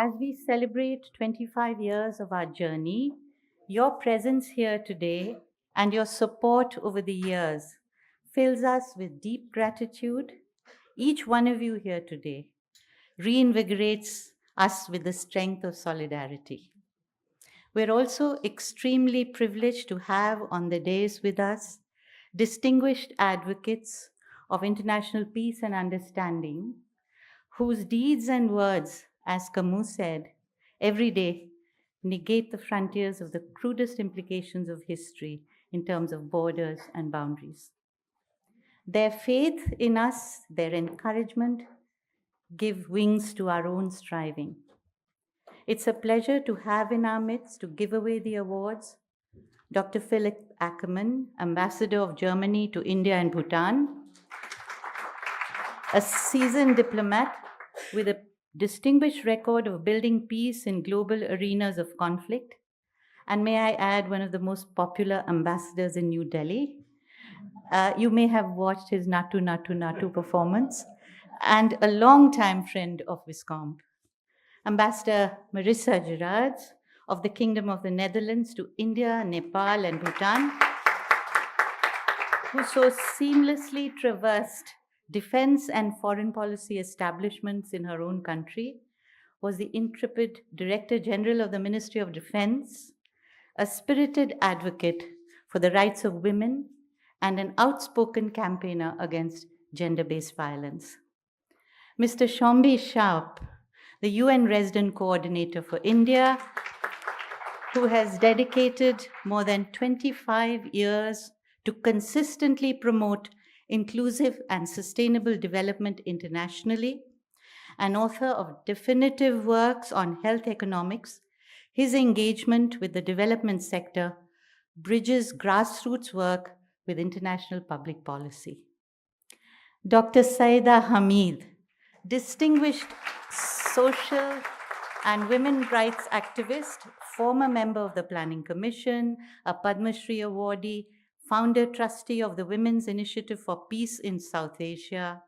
As we celebrate 25 years of our journey, your presence here today and your support over the years fills us with deep gratitude. Each one of you here today reinvigorates us with the strength of solidarity. We're also extremely privileged to have on the days with us distinguished advocates of international peace and understanding, whose deeds and words, as Camus said, every day negate the frontiers of the crudest implications of history in terms of borders and boundaries. Their faith in us, their encouragement, give wings to our own striving. It's a pleasure to have in our midst to give away the awards Dr. Philip Ackermann, Ambassador of Germany to India and Bhutan, a seasoned diplomat with a distinguished record of building peace in global arenas of conflict, and may I add, one of the most popular ambassadors in New Delhi. You may have watched his Natu Natu Natu performance, and a long-time friend of WISCOMP. Ambassador Marissa Gerards of the Kingdom of the Netherlands to India, Nepal, and Bhutan, who so seamlessly traversed defense and foreign policy establishments in her own country, was the intrepid Director General of the Ministry of Defense, a spirited advocate for the rights of women, and an outspoken campaigner against gender-based violence. Mr. Shombi Sharp, the UN Resident Coordinator for India, who has dedicated more than 25 years to consistently promote inclusive and sustainable development internationally, an author of definitive works on health economics. His engagement with the development sector bridges grassroots work with international public policy. Dr. Saida Hamid, distinguished social and women rights activist, former member of the Planning Commission, a Padma Shri awardee, founder trustee of the Women's Initiative for Peace in South Asia,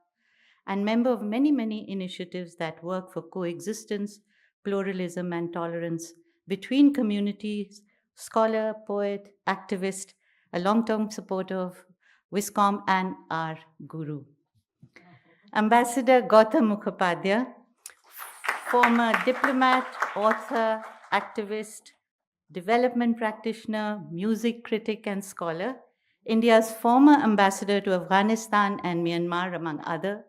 and member of many, many initiatives that work for coexistence, pluralism, and tolerance between communities, scholar, poet, activist, a long-term supporter of WISCOMP, and our guru. Ambassador Gautam Mukhopadhyay, former diplomat, author, activist, development practitioner, music critic, and scholar, India's former ambassador to Afghanistan and Myanmar, among other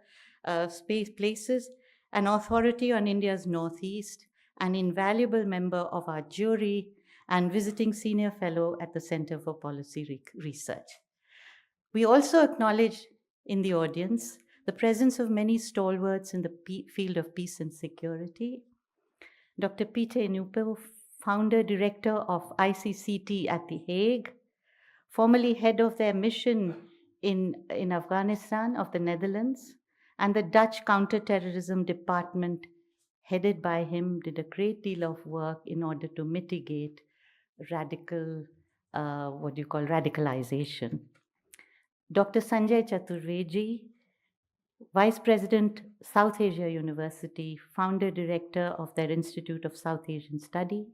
places, an authority on India's Northeast, an invaluable member of our jury, and visiting senior fellow at the Center for Policy Research. We also acknowledge in the audience the presence of many stalwarts in the field of peace and security. Dr. Peter Inupo, founder director of ICCT at The Hague, formerly head of their mission in Afghanistan of the Netherlands, and the Dutch counterterrorism department headed by him did a great deal of work in order to mitigate radicalization. Dr. Sanjay Chaturvedi, Vice President, South Asia University, founder director of their Institute of South Asian Study.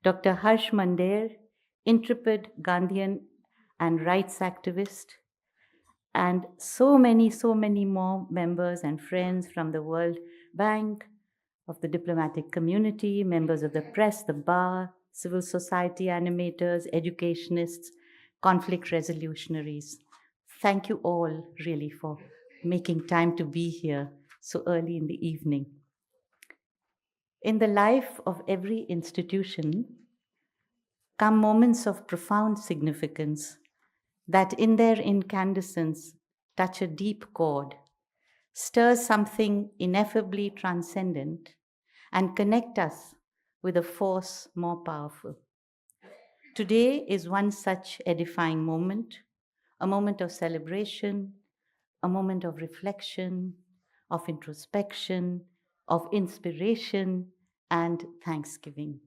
Dr. Harsh Mandir, intrepid Gandhian and rights activist, and so many more members and friends from the World Bank, of the diplomatic community, members of the press, the bar, civil society animators, educationists, conflict resolutionaries. Thank you all really for making time to be here so early in the evening. In the life of every institution come moments of profound significance that in their incandescence touch a deep chord, stirs something ineffably transcendent, and connect us with a force more powerful. Today is one such edifying moment, a moment of celebration, a moment of reflection, of introspection, of inspiration, and thanksgiving.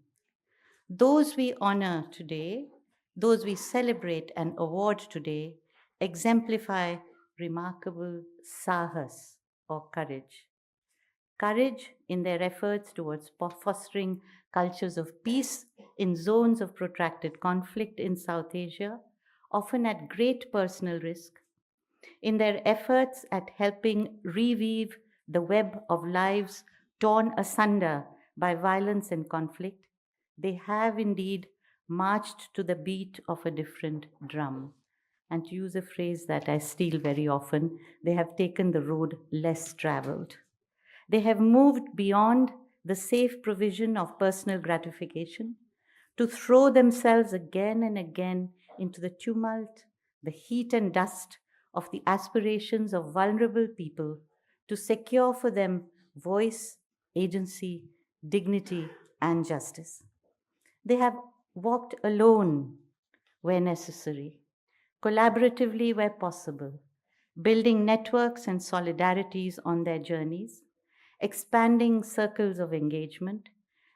Those we honor today, those we celebrate and award today, exemplify remarkable SAAHAS, or courage. courage in their efforts towards fostering cultures of peace in zones of protracted conflict in South Asia, often at great personal risk, in their efforts at helping reweave the web of lives torn asunder by violence and conflict, they have indeed marched to the beat of a different drum. And to use a phrase that I steal very often, they have taken the road less traveled. They have moved beyond the safe provision of personal gratification to throw themselves again and again into the tumult, the heat and dust of the aspirations of vulnerable people to secure for them voice, agency, dignity, and justice. They have walked alone where necessary, collaboratively where possible, building networks and solidarities on their journeys, expanding circles of engagement,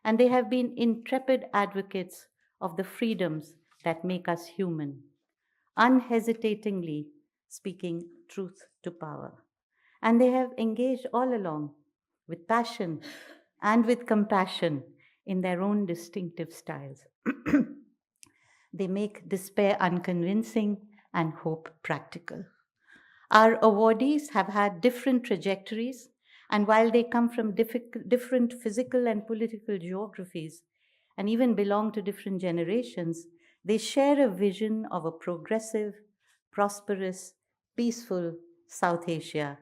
and they have been intrepid advocates of the freedoms that make us human, unhesitatingly speaking truth to power. And they have engaged all along with passion and with compassion in their own distinctive styles. They make despair unconvincing and hope practical. Our awardees have had different trajectories, and while they come from different physical and political geographies, and even belong to different generations, they share a vision of a progressive, prosperous, peaceful South Asia,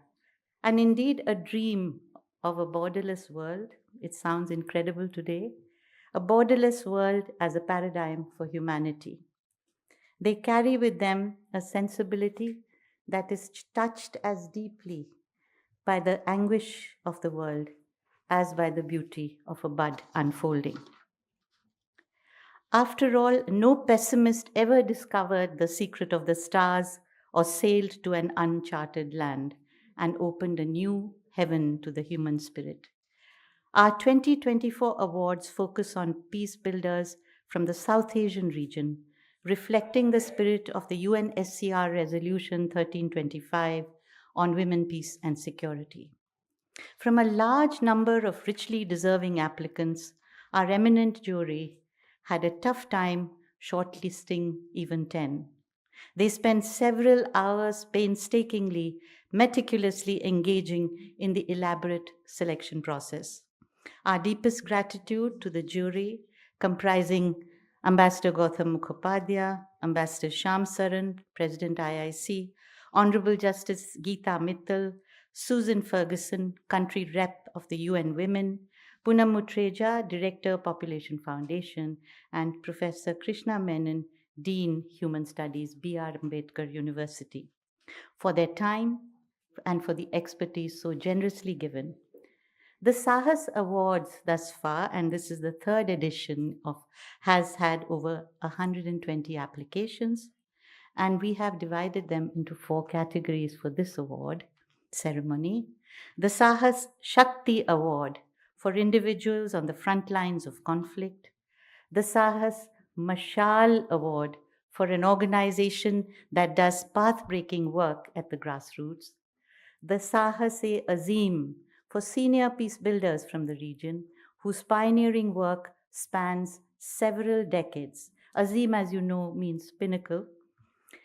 and indeed a dream of a borderless world. It sounds incredible today. A borderless world as a paradigm for humanity. They carry with them a sensibility that is touched as deeply by the anguish of the world as by the beauty of a bud unfolding. After all, no pessimist ever discovered the secret of the stars or sailed to an uncharted land and opened a new heaven to the human spirit. Our 2024 awards focus on peace builders from the South Asian region, reflecting the spirit of the UNSCR Resolution 1325 on women, peace, and security. From a large number of richly deserving applicants, our eminent jury had a tough time shortlisting even 10. They spent several hours painstakingly, meticulously engaging in the elaborate selection process. Our deepest gratitude to the jury, comprising Ambassador Gautam Mukhopadhyay, Ambassador Shyam Saran, President IIC, Honorable Justice Geeta Mittal, Susan Ferguson, Country Rep of the UN Women, Poonam Mutreja, Director, Population Foundation, and Professor Krishna Menon, Dean, Human Studies, B.R. Ambedkar University, for their time and for the expertise so generously given. The SAAHAS Awards thus far, and this is the third edition of, has had over 120 applications, and we have divided them into 4 categories for this award ceremony. The SAAHAS Shakti Award for individuals on the front lines of conflict. The SAAHAS Mashal Award for an organization that does path-breaking work at the grassroots. The SAAHAS Azim for senior peace builders from the region whose pioneering work spans several decades. Azim, as you know, means pinnacle.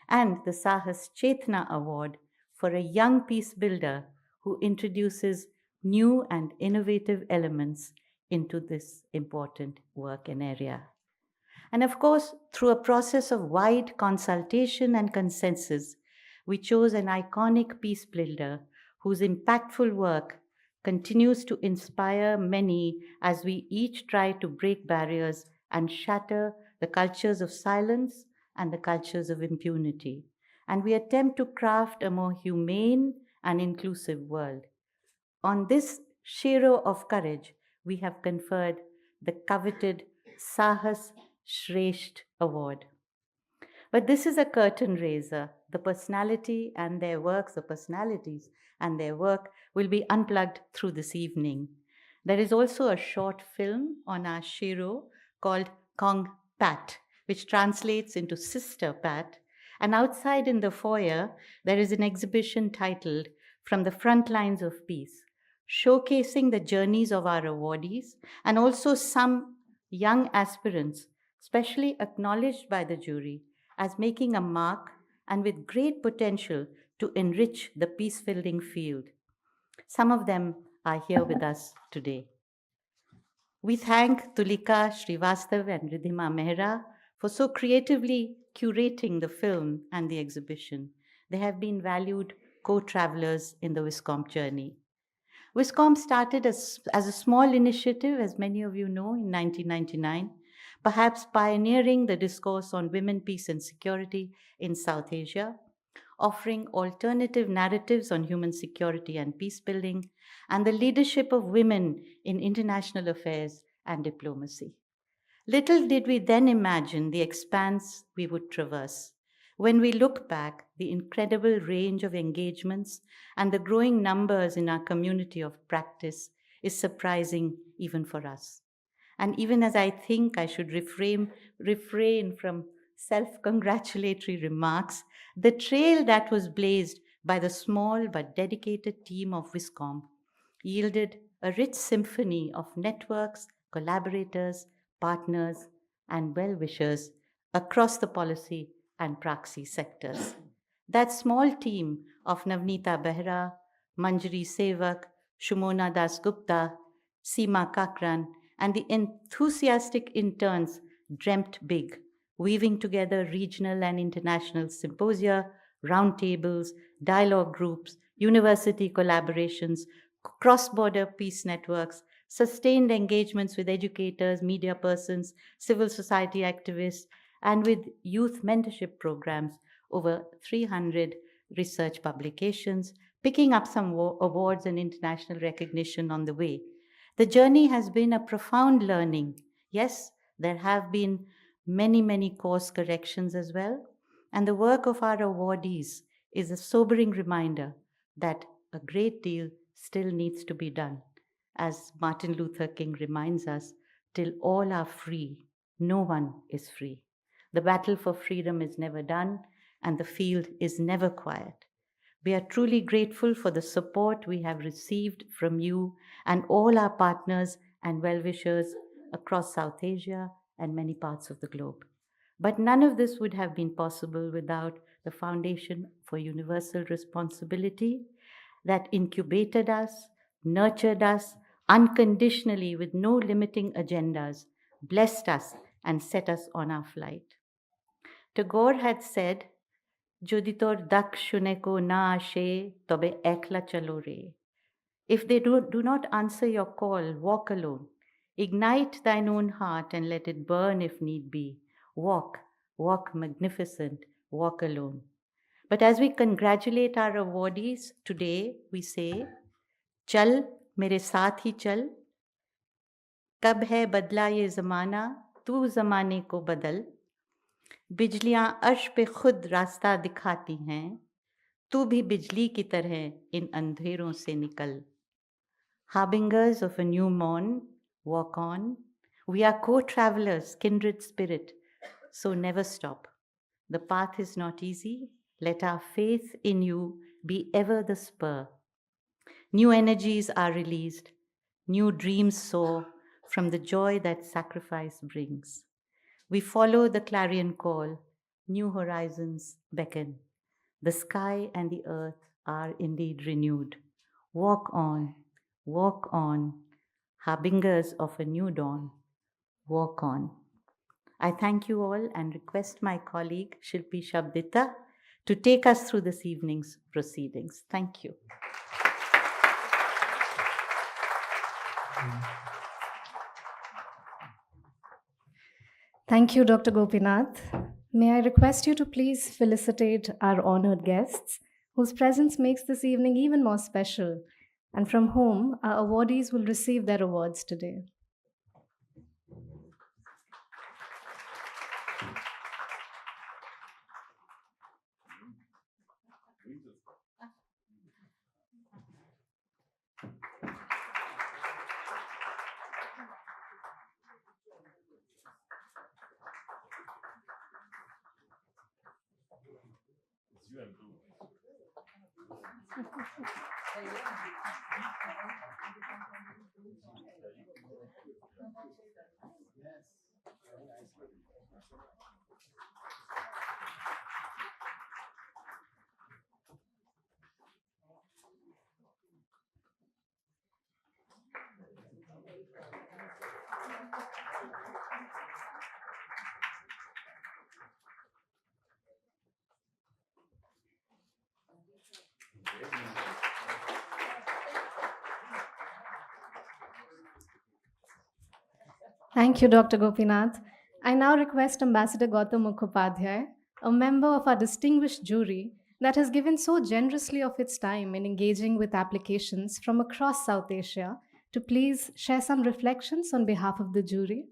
And the SAAHAS Chetna Award for a young peace builder who introduces new and innovative elements into this important work and area. And of course, through a process of wide consultation and consensus, we chose an iconic peace builder whose impactful work continues to inspire many as we each try to break barriers and shatter the cultures of silence and the cultures of impunity. And we attempt to craft a more humane and inclusive world. On this Shiro of courage, we have conferred the coveted SAAHAS Shresht Award. But this is a curtain raiser. The personality and their works, the personalities and their work will be unplugged through this evening. There is also a short film on our Shiro called Kong Pat, which translates into Sister Pat. And outside in the foyer, there is an exhibition titled From the Front Lines of Peace, showcasing the journeys of our awardees and also some young aspirants, specially acknowledged by the jury as making a mark and with great potential to enrich the peace-building field. Some of them are here with us today. We thank Tulika Srivastav and Ridhima Mehra for so creatively curating the film and the exhibition. They have been valued co-travelers in the WISCOMP journey. WISCOMP started as a small initiative, as many of you know, in 1999, perhaps pioneering the discourse on women, peace, and security in South Asia, offering alternative narratives on human security and peace building, and the leadership of women in international affairs and diplomacy. Little did we then imagine the expanse we would traverse. When we look back, the incredible range of engagements and the growing numbers in our community of practice is surprising even for us. And even as I think I should refrain from self-congratulatory remarks, the trail that was blazed by the small but dedicated team of WISCOMP yielded a rich symphony of networks, collaborators, partners, and well-wishers across the policy and praxis sectors. That small team of Navneeta Behra, Manjari Sevak, Shumona Das Gupta, Seema Kakran, and the enthusiastic interns dreamt big, weaving together regional and international symposia, roundtables, dialogue groups, university collaborations, cross-border peace networks, sustained engagements with educators, media persons, civil society activists, and with youth mentorship programs, over 300 research publications, picking up some awards and international recognition on the way. The journey has been a profound learning. Yes, there have been many, many course corrections as well. And the work of our awardees is a sobering reminder that a great deal still needs to be done. As Martin Luther King reminds us, till all are free, no one is free. The battle for freedom is never done, and the field is never quiet. We are truly grateful for the support we have received from you and all our partners and well-wishers across South Asia and many parts of the globe. But none of this would have been possible without the Foundation for Universal Responsibility that incubated us, nurtured us unconditionally with no limiting agendas, blessed us, and set us on our flight. Tagore had said, Jodi tor dak shune ko na ashe, tobe ekla chalo re. If they do not answer your call, walk alone. Ignite thine own heart and let it burn if need be. Walk, walk magnificent, walk alone. But as we congratulate our awardees today, we say, Chal, mere saath hi chal. Kab hai badla ye zamana, tu zamane ko badal. बिजलियां अर्श पे खुद रास्ता दिखाती हैं, तू भी बिजली की तरह इन अंधेरों से निकल. Harbingers of a new morn, walk on. We are co-travelers, kindred spirit, so never stop. The path is not easy. Let our faith in you be ever the spur. New energies are released. New dreams soar from the joy that sacrifice brings. We follow the clarion call. New horizons beckon. The sky and the earth are indeed renewed. Walk on, harbingers of a new dawn. Walk on. I thank you all and request my colleague Shilpi Shabdita to take us through this evening's proceedings. Thank you. Thank you, Dr. Gopinath. May I request you to please felicitate our honored guests, whose presence makes this evening even more special, and from whom our awardees will receive their awards today. Thank you, Dr. Gopinath. I now request Ambassador Gautam Mukhopadhyay, a member of our distinguished jury that has given so generously of its time in engaging with applications from across South Asia, to please share some reflections on behalf of the jury.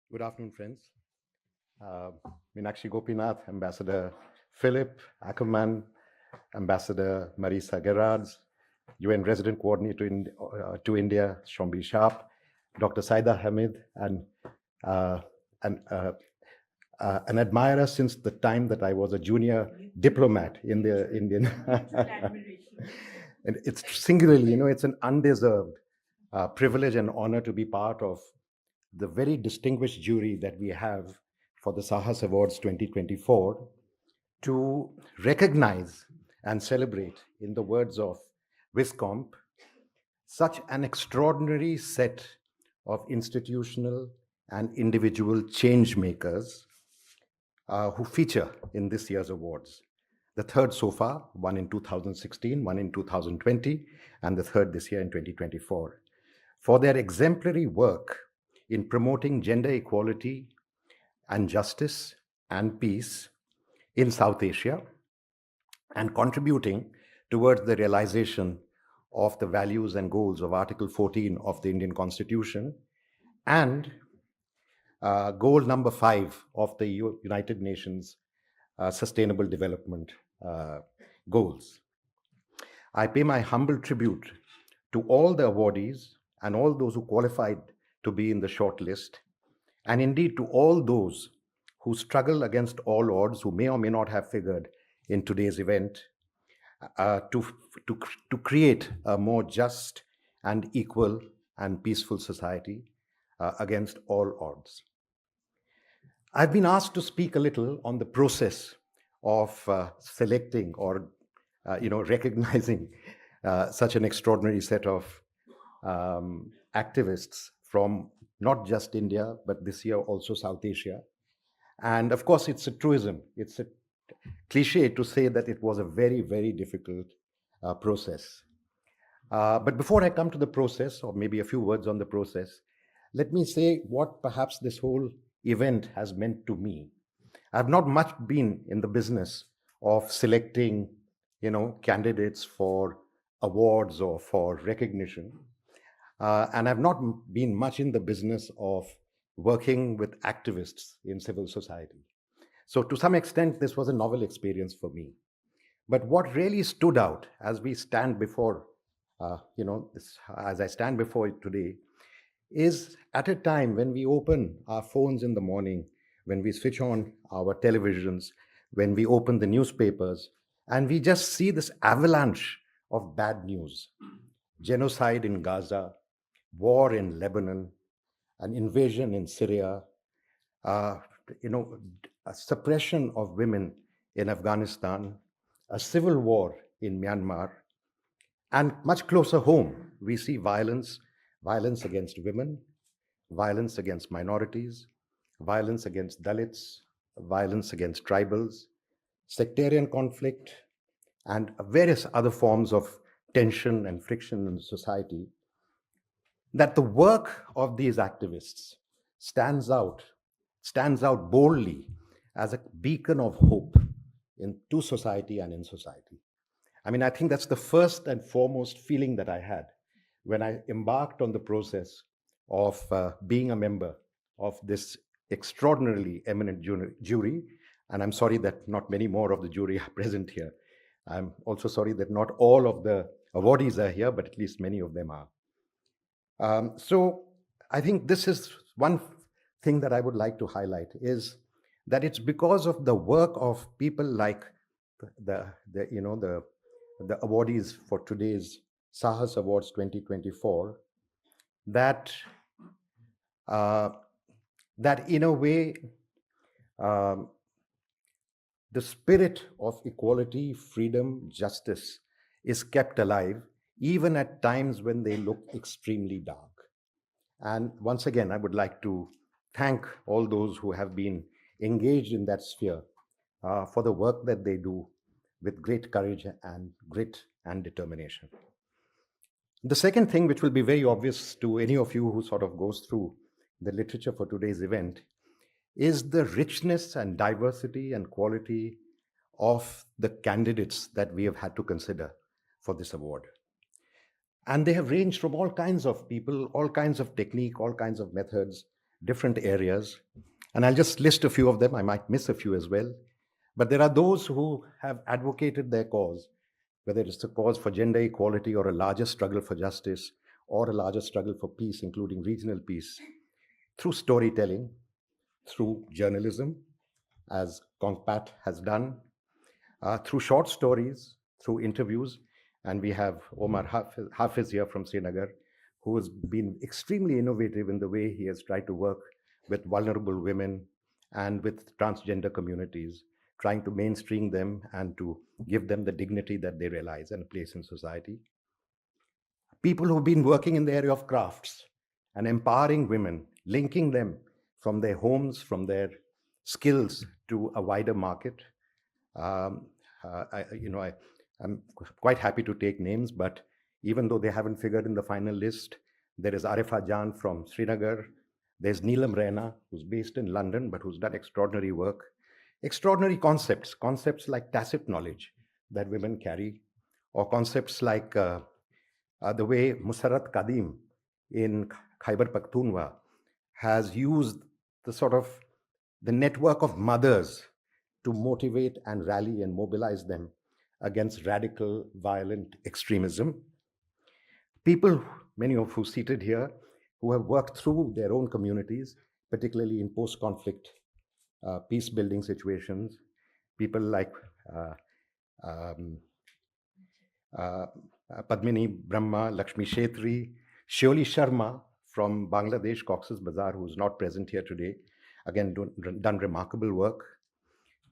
Good afternoon, friends. Meenakshi Gopinath, Ambassador Philip Ackerman, Ambassador Marisa Gerards, UN Resident Coordinator to India, Shombi Sharp, Dr. Saida Hamid, and an admirer since the time that I was a junior diplomat in the Indian. And it's singularly, it's an undeserved privilege and honor to be part of the very distinguished jury that we have for the SAAHAS Awards 2024 to recognize and celebrate, in the words of WISCOMP, such an extraordinary set of institutional and individual change makers who feature in this year's awards. The third so far, one in 2016, one in 2020, and the third this year in 2024, for their exemplary work in promoting gender equality and justice and peace in South Asia, and contributing towards the realization of the values and goals of Article 14 of the Indian Constitution, and goal number 5 of the United Nations Sustainable Development Goals. I pay my humble tribute to all the awardees and all those who qualified to be in the short list, and indeed to all those who struggle against all odds, who may or may not have figured in today's event, to create a more just and equal and peaceful society against all odds. I've been asked to speak a little on the process of selecting or recognizing such an extraordinary set of activists from not just India, but this year also South Asia. And of course, it's a truism. It's a cliche to say that it was a very, very difficult process. But before I come to the process, or maybe a few words on the process, let me say what perhaps this whole event has meant to me. I've not much been in the business of selecting, candidates for awards or for recognition. And I've not been much in the business of working with activists in civil society. So to some extent, this was a novel experience for me. But what really stood out as we stand before, as I stand before it today, is at a time when we open our phones in the morning, when we switch on our televisions, when we open the newspapers, and we just see this avalanche of bad news: genocide in Gaza, war in Lebanon, an invasion in Syria, a suppression of women in Afghanistan, a civil war in Myanmar, and much closer home, we see violence against women, violence against minorities, violence against Dalits, violence against tribals, sectarian conflict, and various other forms of tension and friction in society, that the work of these activists stands out boldly as a beacon of hope to society and in society. I mean, I think that's the first and foremost feeling that I had when I embarked on the process of being a member of this extraordinarily eminent jury, and I'm sorry that not many more of the jury are present here. I'm also sorry that not all of the awardees are here, but at least many of them are. So I think this is one thing that I would like to highlight, is that it's because of the work of people like the awardees for today's SAAHAS Awards 2024 that that in a way the spirit of equality, freedom, justice is kept alive even at times when they look extremely dark. And once again, I would like to thank all those who have been engaged in that sphere for the work that they do with great courage and grit and determination. The second thing, which will be very obvious to any of you who sort of goes through the literature for today's event, is the richness and diversity and quality of the candidates that we have had to consider for this award. And they have ranged from all kinds of people, all kinds of technique, all kinds of methods, different areas. And I'll just list a few of them. I might miss a few as well. But there are those who have advocated their cause, whether it's a cause for gender equality or a larger struggle for justice or a larger struggle for peace, including regional peace, through storytelling, through journalism, as Kongpat has done, through short stories, through interviews. And we have Omar Hafiz here from Srinagar, who has been extremely innovative in the way he has tried to work with vulnerable women and with transgender communities, trying to mainstream them and to give them the dignity that they realize and place in society. People who've been working in the area of crafts and empowering women, linking them from their homes, from their skills to a wider market. I'm quite happy to take names, but even though they haven't figured in the final list, there is Arifa Jan from Srinagar. There's Neelam Raina, who's based in London, but who's done extraordinary work. Extraordinary concepts like tacit knowledge that women carry, or concepts like the way Musarrat Kadim in Khyber Pakhtunkhwa has used the network of mothers to motivate and rally and mobilize them against radical, violent extremism. People, many of who seated here, who have worked through their own communities, particularly in post-conflict peace-building situations. People like Padmini Brahma, Lakshmi Shetri, Shioli Sharma from Bangladesh, Cox's Bazar, who's not present here today, again done remarkable work.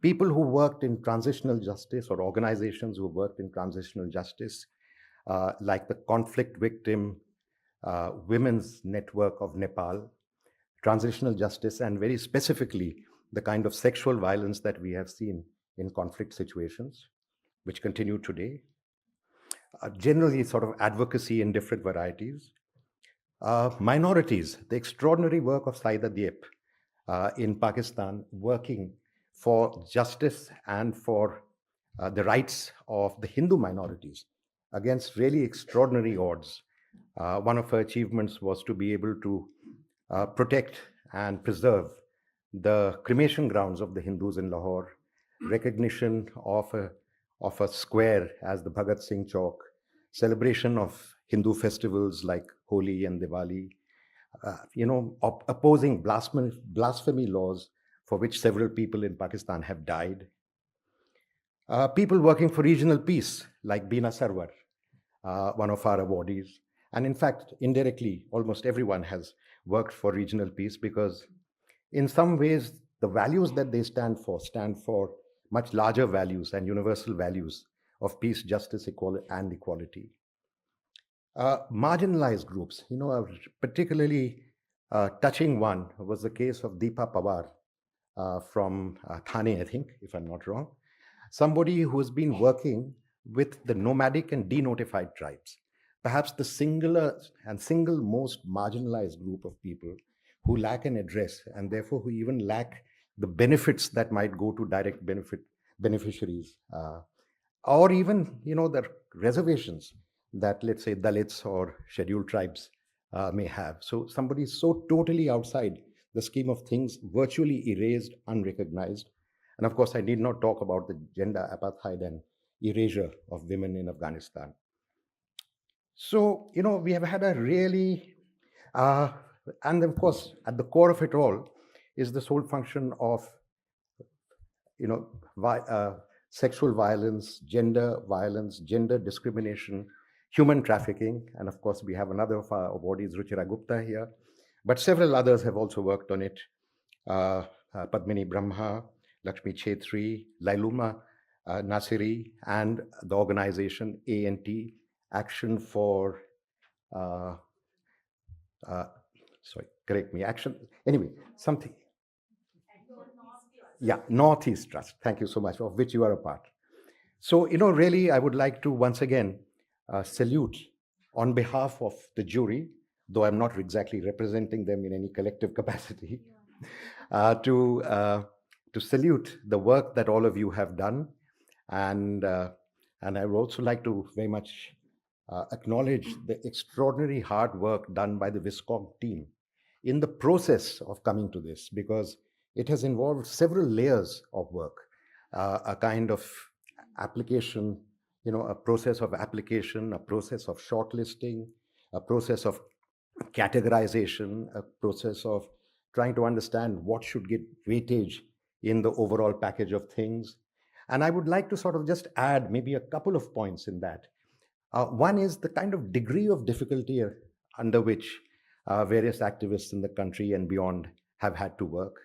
People who worked in transitional justice, or organizations who worked in transitional justice, like the Conflict Victim Women's Network of Nepal, transitional justice, and very specifically the kind of sexual violence that we have seen in conflict situations, which continue today. Generally sort of advocacy in different varieties. Minorities, the extraordinary work of Saida Diep in Pakistan, working for justice and for the rights of the Hindu minorities against really extraordinary odds. One of her achievements was to be able to protect and preserve the cremation grounds of the Hindus in Lahore, recognition of a square as the Bhagat Singh Chowk, celebration of Hindu festivals like Holi and Diwali, opposing blasphemy laws for which several people in Pakistan have died. People working for regional peace, like Beena Sarwar, one of our awardees. And in fact, indirectly, almost everyone has worked for regional peace, because in some ways, the values that they stand for much larger values and universal values of peace, justice, and equality. Marginalized groups, a particularly touching one was the case of Deepa Pawar from Thane, I think, if I'm not wrong. Somebody who has been working with the nomadic and denotified tribes, perhaps the single most marginalized group of people who lack an address and therefore who even lack the benefits that might go to direct beneficiaries, or even the reservations that, let's say, Dalits or scheduled tribes may have. So somebody so totally outside the scheme of things, virtually erased, unrecognized. And of course, I need not talk about the gender apartheid and erasure of women in Afghanistan. So, we have had a really, and of course, at the core of it all is this whole function of, sexual violence, gender discrimination, human trafficking. And of course, we have another of our awardees, Ruchira Gupta, here. But several others have also worked on it. Padmini Brahma, Lakshmi Chetri, Lailuma Nasiri, and the organization ANT, Action for, something. Yeah, Northeast Trust. Thank you so much, of which you are a part. So, really, I would like to once again salute on behalf of the jury, though I'm not exactly representing them in any collective capacity, to salute the work that all of you have done. And I would also like to very much acknowledge the extraordinary hard work done by the WISCOMP team in the process of coming to this, because it has involved several layers of work, a kind of application, a process of application, a process of shortlisting, a process of categorization, a process of trying to understand what should get weightage in the overall package of things. And I would like to sort of just add maybe a couple of points in that. One is the kind of degree of difficulty under which various activists in the country and beyond have had to work.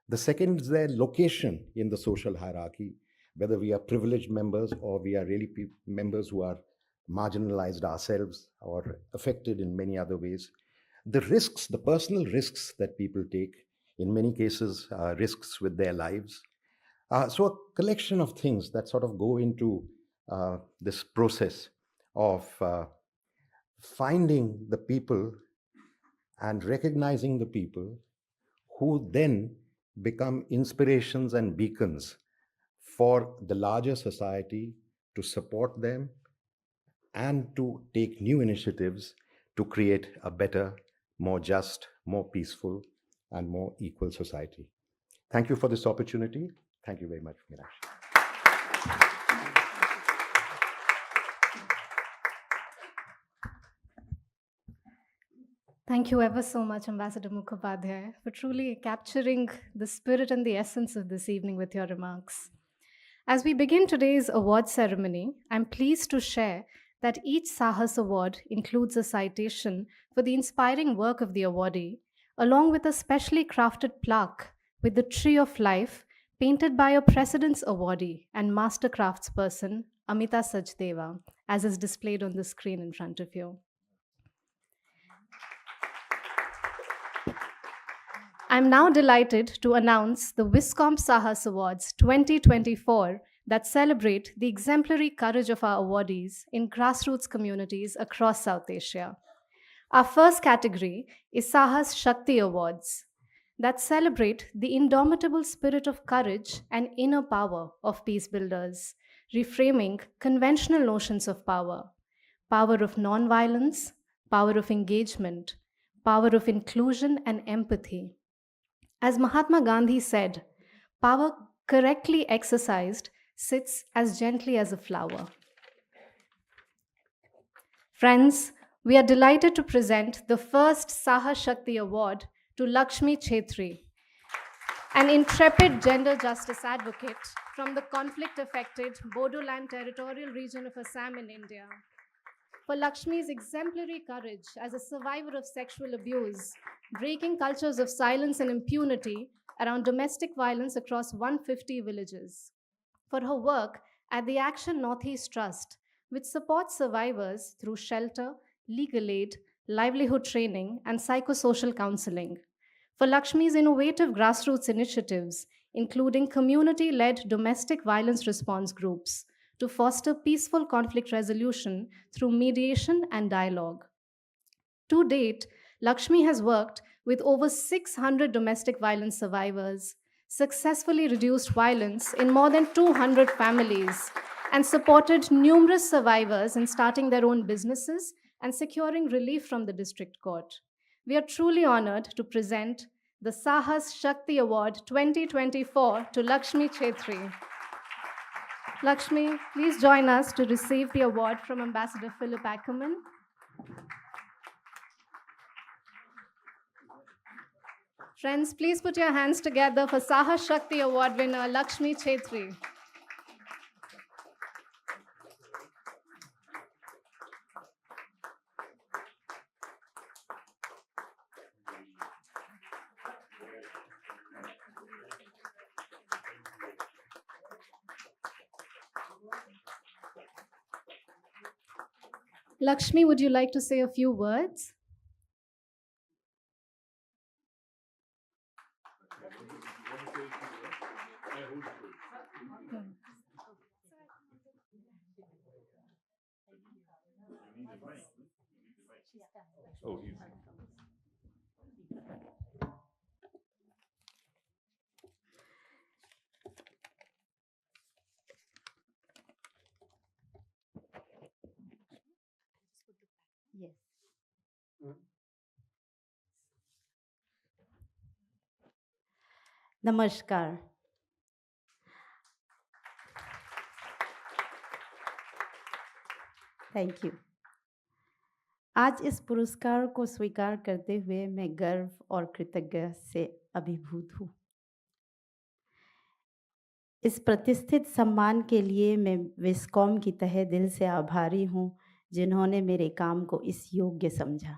The second is their location in the social hierarchy, whether we are privileged members or we are really members who are marginalized ourselves or affected in many other ways. The risks, the personal risks that people take, in many cases, risks with their lives. So a collection of things that sort of go into this process of finding the people and recognizing the people who then become inspirations and beacons for the larger society to support them and to take new initiatives to create a better, more just, more peaceful, and more equal society. Thank you for this opportunity. Thank you very much, Meenakshi. Thank you ever so much, Ambassador Mukhopadhyay, for truly capturing the spirit and the essence of this evening with your remarks. As we begin today's award ceremony, I'm pleased to share that each SAAHAS Award includes a citation for the inspiring work of the awardee, along with a specially crafted plaque with the Tree of Life painted by a President's Awardee and Master Craftsperson, Amita Sachdeva, as is displayed on the screen in front of you. I'm now delighted to announce the WISCOMP SAAHAS Awards 2024 that celebrate the exemplary courage of our awardees in grassroots communities across South Asia. Our first category is SAAHAS Shakti Awards that celebrate the indomitable spirit of courage and inner power of peace builders, reframing conventional notions of power, power of non-violence, power of engagement, power of inclusion and empathy. As Mahatma Gandhi said, power correctly exercised sits as gently as a flower. Friends, we are delighted to present the first SAAHAS Shakti Award to Lakshmi Chetri, an intrepid gender justice advocate from the conflict-affected Bodoland territorial region of Assam in India. For Lakshmi's exemplary courage as a survivor of sexual abuse, breaking cultures of silence and impunity around domestic violence across 150 villages. For her work at the Action Northeast Trust, which supports survivors through shelter, legal aid, livelihood training, and psychosocial counseling. For Lakshmi's innovative grassroots initiatives, including community-led domestic violence response groups, to foster peaceful conflict resolution through mediation and dialogue. To date, Lakshmi has worked with over 600 domestic violence survivors, successfully reduced violence in more than 200 families, and supported numerous survivors in starting their own businesses and securing relief from the district court. We are truly honored to present the SAAHAS Shakti Award 2024 to Lakshmi Chetri. Lakshmi, please join us to receive the award from Ambassador Philip Ackerman. Friends, please put your hands together for SAAHAS Shakti Award winner Lakshmi Chetri. Lakshmi, would you like to say a few words? Yes. नमस्कार. Thank you. आज इस पुरस्कार को स्वीकार करते हुए मैं गर्व और कृतज्ञ से अभिभूत हूँ. इस प्रतिष्ठित सम्मान के लिए मैं विस्कॉम की तहे दिल से आभारी हूँ जिन्होंने मेरे काम को इस योग्य समझा.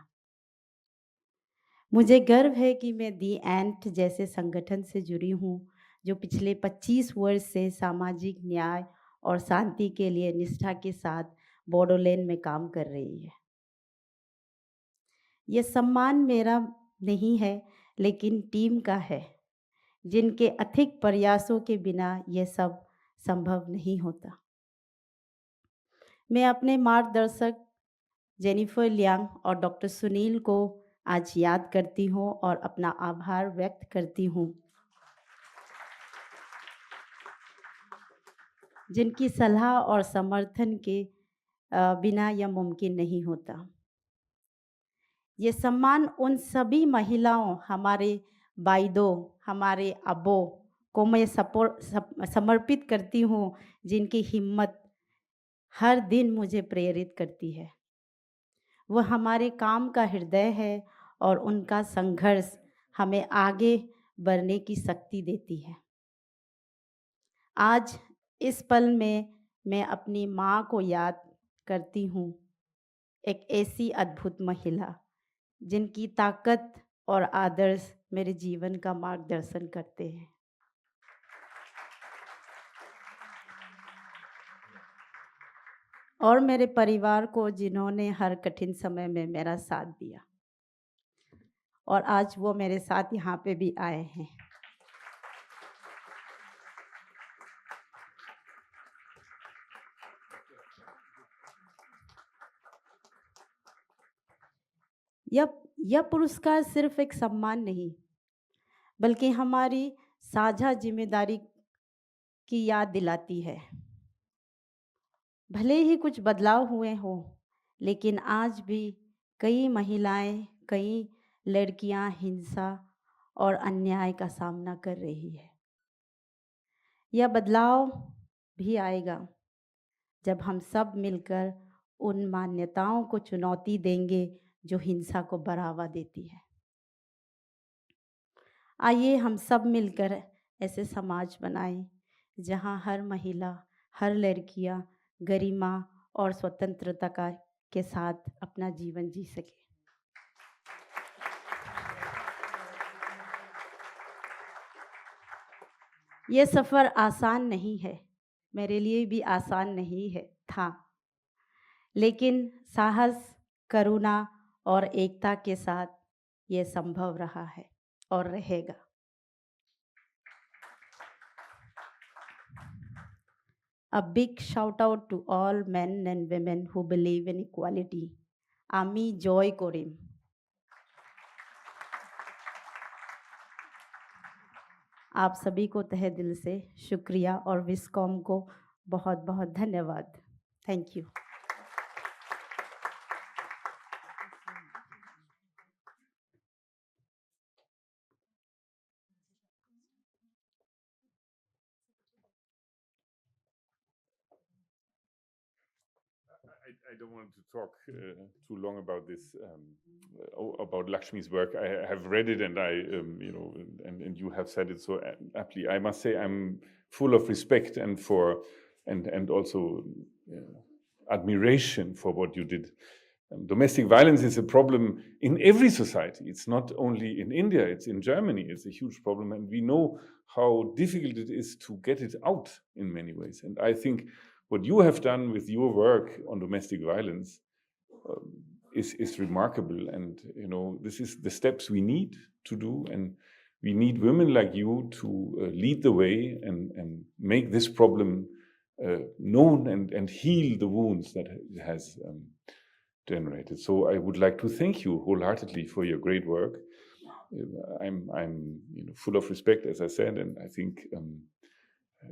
मुझे गर्व है कि मैं दी एंट जैसे संगठन से जुड़ी हूँ जो पिछले 25 वर्ष से सामाजिक न्याय और शांति के लिए निष्ठा के साथ बोडोलैंड में काम कर रही है. यह सम्मान मेरा नहीं है लेकिन टीम का है जिनके अथक प्रयासों के बिना यह सब संभव नहीं होता. मैं अपने मार्गदर्शक जेनिफर लियांग और डॉक्टर सुनील को आज याद करती हूँ और अपना आभार व्यक्त करती हूँ जिनकी सलाह और समर्थन के बिना यह मुमकिन नहीं होता. ये सम्मान उन सभी महिलाओं, हमारे बाइदों, हमारे अब्बों को मैं समर्पित करती हूँ जिनकी हिम्मत हर दिन मुझे प्रेरित करती है. वह हमारे काम का हृदय है और उनका संघर्ष हमें आगे बढ़ने की शक्ति देती है. आज इस पल में मैं अपनी माँ को याद करती हूँ, एक ऐसी अद्भुत महिला जिनकी ताकत और आदर्श मेरे जीवन का मार्गदर्शन करते हैं. और मेरे परिवार को जिन्होंने हर कठिन समय में मेरा साथ दिया और आज वो मेरे साथ यहाँ पे भी आए हैं. यह पुरस्कार सिर्फ एक सम्मान नहीं बल्कि हमारी साझा जिम्मेदारी की याद दिलाती है. भले ही कुछ बदलाव हुए हों लेकिन आज भी कई महिलाएं, कई लड़कियां हिंसा और अन्याय का सामना कर रही है. यह बदलाव भी आएगा जब हम सब मिलकर उन मान्यताओं को चुनौती देंगे जो हिंसा को बढ़ावा देती है. आइए हम सब मिलकर ऐसे समाज बनाएं जहां हर महिला, हर लड़कियां गरिमा और स्वतंत्रता के साथ अपना जीवन जी सके. ये सफ़र आसान नहीं है, मेरे लिए भी आसान नहीं है था, लेकिन साहस, करुणा और एकता के साथ ये संभव रहा है और रहेगा. A big shout out to all men and women who believe in equality. আমি জয় করিম. आप सभी को तहे दिल से शुक्रिया और विस्कॉम को बहुत बहुत धन्यवाद. Thank you. I don't want to talk too long about this, about Lakshmi's work. I have read it, and and you have said it so aptly. I must say I'm full of respect and also admiration for what you did. Domestic violence is a problem in every society. It's not only in India, it's in Germany. It's a huge problem, and we know how difficult it is to get it out in many ways. And I think what you have done with your work on domestic violence is remarkable. And this is the steps we need to do, and we need women like you to lead the way and make this problem known and heal the wounds that it has generated. So I would like to thank you wholeheartedly for your great work. I'm full of respect, as I said, and I think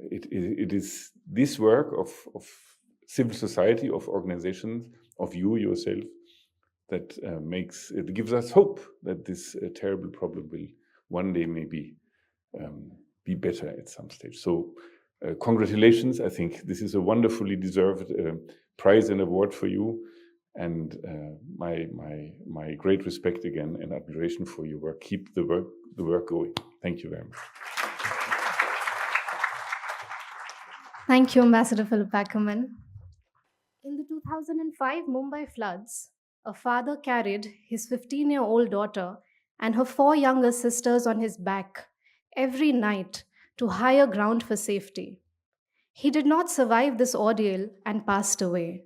it is this work of civil society, of organizations, of you yourself, that gives us hope that this terrible problem will one day maybe be better at some stage. So congratulations. I think this is a wonderfully deserved prize and award for you. And my great respect again and admiration for your work. Keep the work going. Thank you very much. Thank you, Ambassador Philip Ackerman. In the 2005 Mumbai floods, a father carried his 15-year-old daughter and her 4 younger sisters on his back every night to higher ground for safety. He did not survive this ordeal and passed away.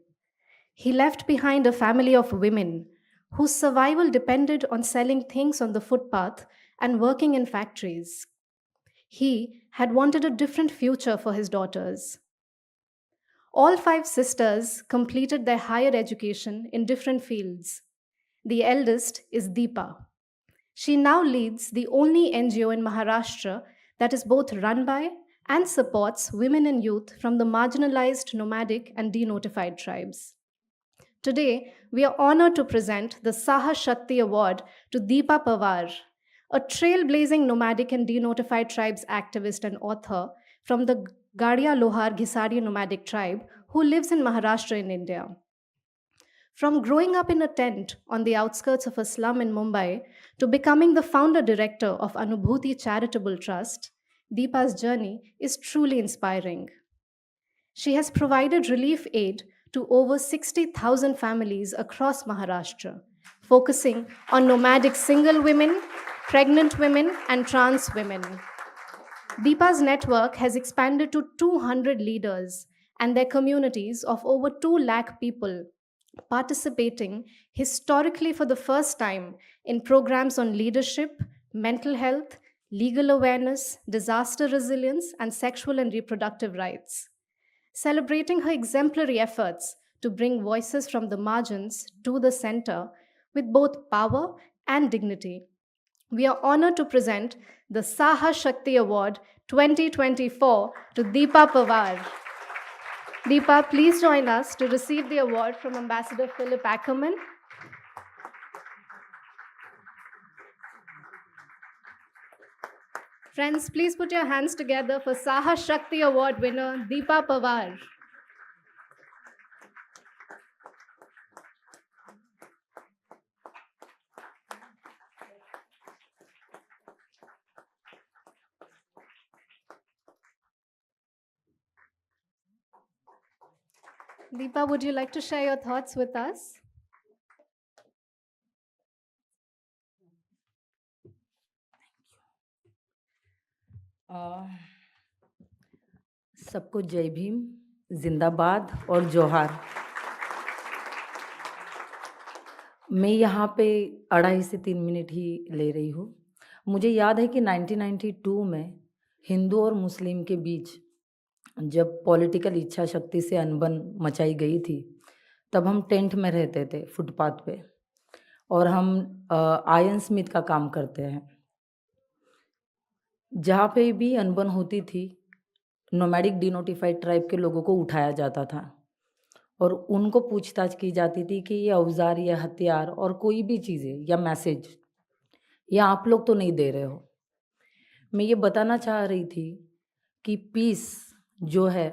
He left behind a family of women whose survival depended on selling things on the footpath and working in factories. He had wanted a different future for his daughters. All 5 sisters completed their higher education in different fields. The eldest is Deepa. She now leads the only NGO in Maharashtra that is both run by and supports women and youth from the marginalized, nomadic, and denotified tribes. Today, we are honored to present the SAAHAS Shakti Award to Deepa Pawar, a trailblazing nomadic and denotified tribes activist and author from the Gadia Lohar Ghisari nomadic tribe who lives in Maharashtra in India. From growing up in a tent on the outskirts of a slum in Mumbai to becoming the founder director of Anubhuti Charitable Trust, Deepa's journey is truly inspiring. She has provided relief aid to over 60,000 families across Maharashtra, focusing on nomadic single women, pregnant women, and trans women. Deepa's network has expanded to 200 leaders and their communities of over 2 lakh people, participating historically for the first time in programs on leadership, mental health, legal awareness, disaster resilience, and sexual and reproductive rights. Celebrating her exemplary efforts to bring voices from the margins to the center with both power and dignity, we are honored to present the SAAHAS Shakti Award 2024 to Deepa Pawar. Deepa, please join us to receive the award from Ambassador Philip Ackerman. Friends, please put your hands together for SAAHAS Shakti Award winner Deepa Pawar. Deepa, would you like to share your thoughts with us? सबको जय भीम, जिंदाबाद और जोहार। मैं यहाँ पे 2.5 से 3 minute ही ले रही हूँ। मुझे याद है कि 1992 में हिंदू और मुस्लिम के बीच जब पॉलिटिकल इच्छा शक्ति से अनबन मचाई गई थी, तब हम टेंट में रहते थे फुटपाथ पे, और हम आयरन स्मिथ का काम करते हैं। जहाँ पे भी अनबन होती थी, नोमैडिक डिनोटिफाइड ट्राइब के लोगों को उठाया जाता था और उनको पूछताछ की जाती थी कि ये औजार या हथियार और कोई भी चीज़ें या मैसेज ये आप लोग तो नहीं दे रहे हो। मैं ये बताना चाह रही थी कि पीस जो है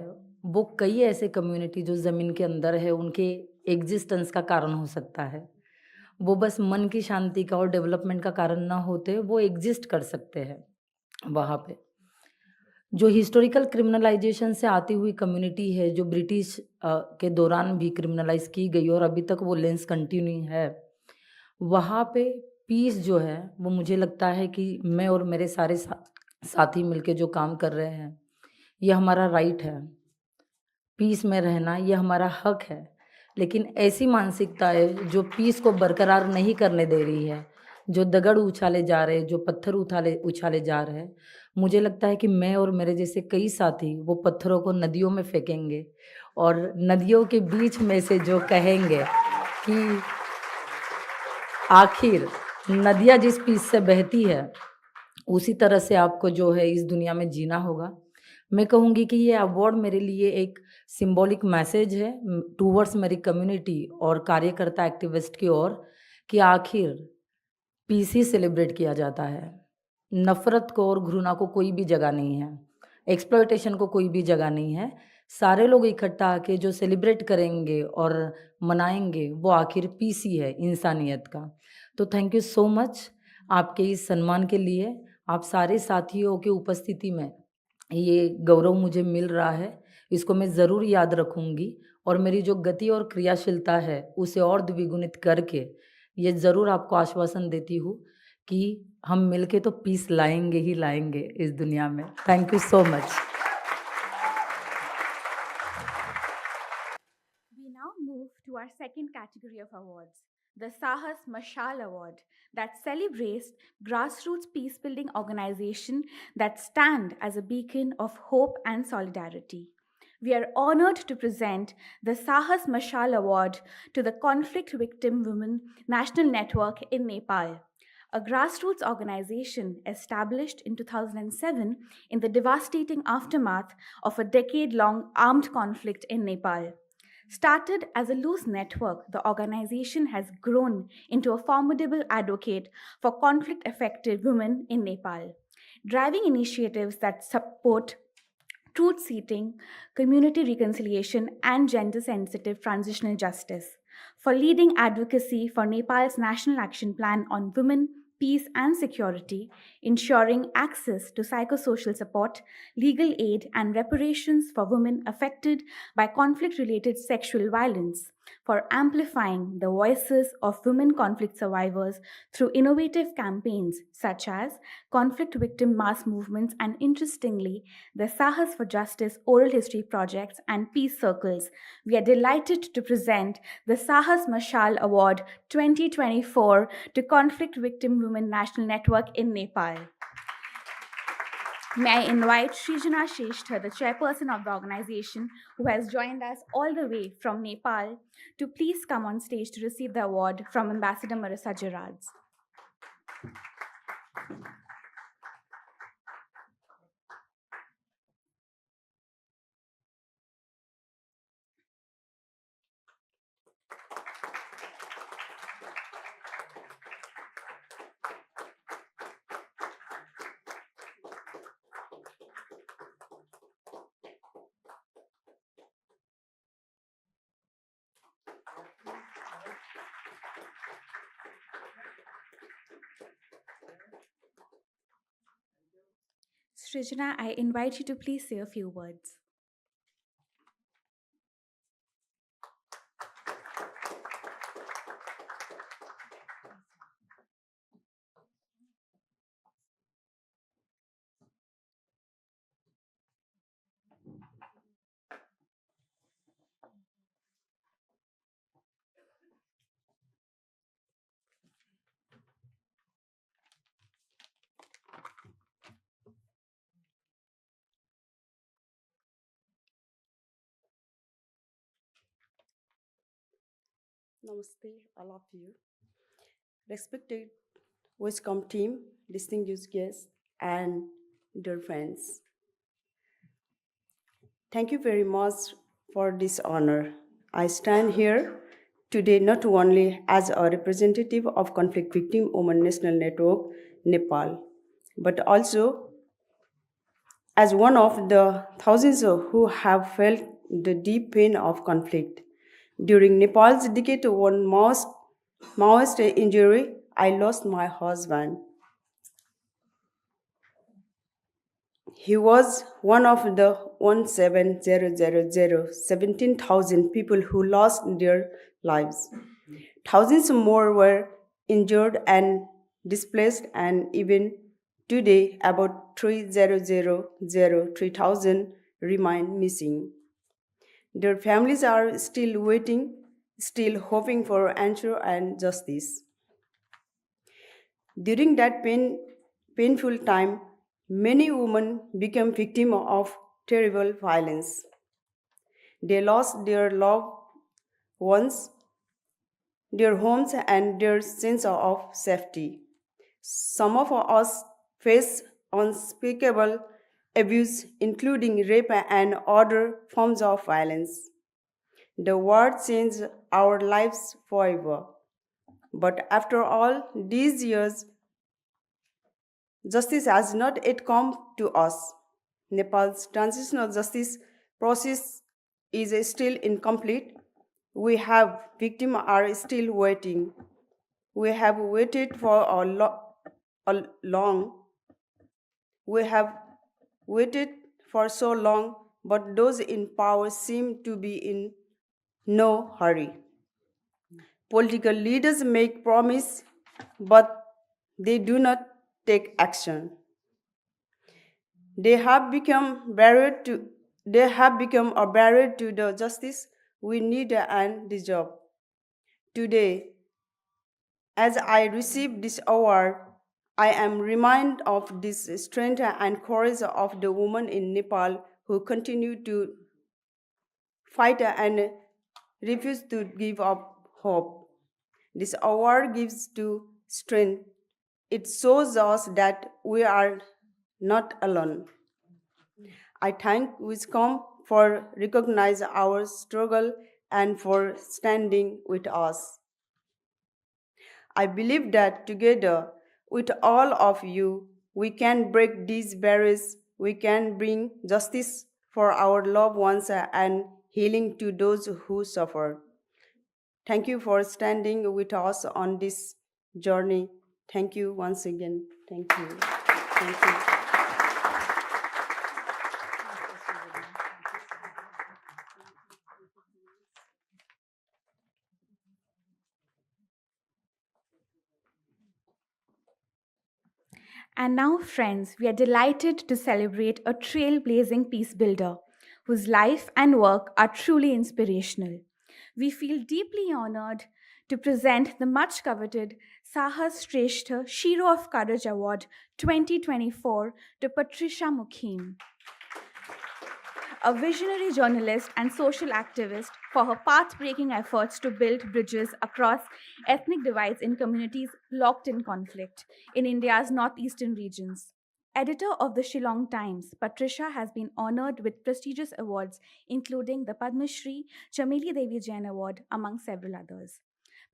वो कई ऐसे कम्युनिटी जो ज़मीन के अंदर है, उनके एग्जिस्टेंस का कारण हो सकता है। वो बस मन की शांति का और डेवलपमेंट का कारण ना होते, वो एग्जिस्ट कर सकते हैं वहाँ पे। जो हिस्टोरिकल क्रिमिनलाइजेशन से आती हुई कम्युनिटी है, जो ब्रिटिश के दौरान भी क्रिमिनलाइज की गई और अभी तक वो लेंस कंटिन्यू है, वहाँ पे पीस जो है वो मुझे लगता है कि मैं और मेरे सारे साथी मिलके जो काम कर रहे हैं, ये हमारा राइट है। पीस में रहना ये हमारा हक है। लेकिन ऐसी मानसिकता है जो पीस को बरकरार नहीं करने दे रही है, जो दगड़ उछाले जा रहे हैं, जो पत्थर उछाले जा रहे हैं, मुझे लगता है कि मैं और मेरे जैसे कई साथी वो पत्थरों को नदियों में फेंकेंगे और नदियों के बीच में से जो कहेंगे कि आखिर नदियाँ जिस पीस से बहती है, उसी तरह से आपको जो है इस दुनिया में जीना होगा। मैं कहूँगी कि ये अवार्ड मेरे लिए एक सिंबॉलिक मैसेज है टूवर्ड्स मेरी कम्युनिटी और कार्यकर्ता एक्टिविस्ट की ओर, कि आखिर पीस ही सेलिब्रेट किया जाता है। नफ़रत को और घृणा को कोई भी जगह नहीं है, एक्सप्लॉयटेशन को कोई भी जगह नहीं है। सारे लोग इकट्ठा आके जो सेलिब्रेट करेंगे और मनाएंगे, वो आखिर पीस ही है इंसानियत का। तो थैंक यू सो मच आपके इस सम्मान के लिए। आप सारे साथियों की उपस्थिति में ये गौरव मुझे मिल रहा है, इसको मैं ज़रूर याद रखूँगी और मेरी जो गति और क्रियाशीलता है उसे और द्विगुणित करके ये ज़रूर आपको आश्वासन देती हूँ कि हम मिलके तो पीस लाएंगे ही लाएंगे इस दुनिया में। Thank you so much. We now move to our second category of awards, the SAAHAS Mashal Award, that celebrates grassroots peace-building organizations that stand as a beacon of hope and solidarity. We are honored to present the SAAHAS Mashal Award to the Conflict Victim Women National Network in Nepal, a grassroots organization established in 2007 in the devastating aftermath of a decade-long armed conflict in Nepal. Started as a loose network, the organization has grown into a formidable advocate for conflict-affected women in Nepal, driving initiatives that support truth-seeking, community reconciliation, and gender-sensitive transitional justice, for leading advocacy for Nepal's National Action Plan on Women, Peace and Security, ensuring access to psychosocial support, legal aid, and reparations for women affected by conflict-related sexual violence, for amplifying the voices of women conflict survivors through innovative campaigns such as conflict victim mass movements and, interestingly, the SAAHAS for Justice oral history projects and peace circles. We are delighted to present the SAAHAS Mashal Award 2024 to Conflict Victim Women National Network in Nepal. May I invite Srijana Sheshtha, the chairperson of the organization, who has joined us all the way from Nepal, to please come on stage to receive the award from Ambassador Marissa Gerards. Srijana, I invite you to please say a few words. Namaste, all of you. Respected WISCOMP team, distinguished guests, and dear friends. Thank you very much for this honor. I stand here today not only as a representative of Conflict Victim Women National Network, Nepal, but also as one of the thousands who have felt the deep pain of conflict, During Nepal's decade one Maoist injury, I lost my husband. He was one of the 17,000 people who lost their lives. Thousands more were injured and displaced, and even today, about 3,000 remain missing. Their families are still waiting, still hoping for answer and justice. During that painful time, many women became victims of terrible violence. They lost their loved ones, their homes, and their sense of safety. Some of us face unspeakable abuse, including rape and other forms of violence. The war changed our lives forever. But after all these years, justice has not yet come to us. Nepal's transitional justice process is still incomplete. We have victims are still waiting. We have waited for long. We have waited for so long, but those in power seem to be in no hurry. Political leaders make promise, but they do not take action. They have become a barrier to the justice we need and deserve. Today, as I receive this award, I am reminded of this strength and courage of the women in Nepal who continue to fight and refuse to give up hope. This award gives to strength. It shows us that we are not alone. I thank WISCOMP for recognizing our struggle and for standing with us. I believe that together with all of you, we can break these barriers, we can bring justice for our loved ones and healing to those who suffer. Thank you for standing with us on this journey. Thank you once again. Thank you. Thank you. And now, friends, we are delighted to celebrate a trailblazing peace builder whose life and work are truly inspirational. We feel deeply honored to present the much coveted SAAHAS Shrestha Shiro of Courage Award 2024 to Patricia Mukhim, a visionary journalist and social activist, for her path-breaking efforts to build bridges across ethnic divides in communities locked in conflict in India's northeastern regions. Editor of the Shillong Times, Patricia has been honored with prestigious awards, including the Padma Shri Chameli Devi Jain Award, among several others.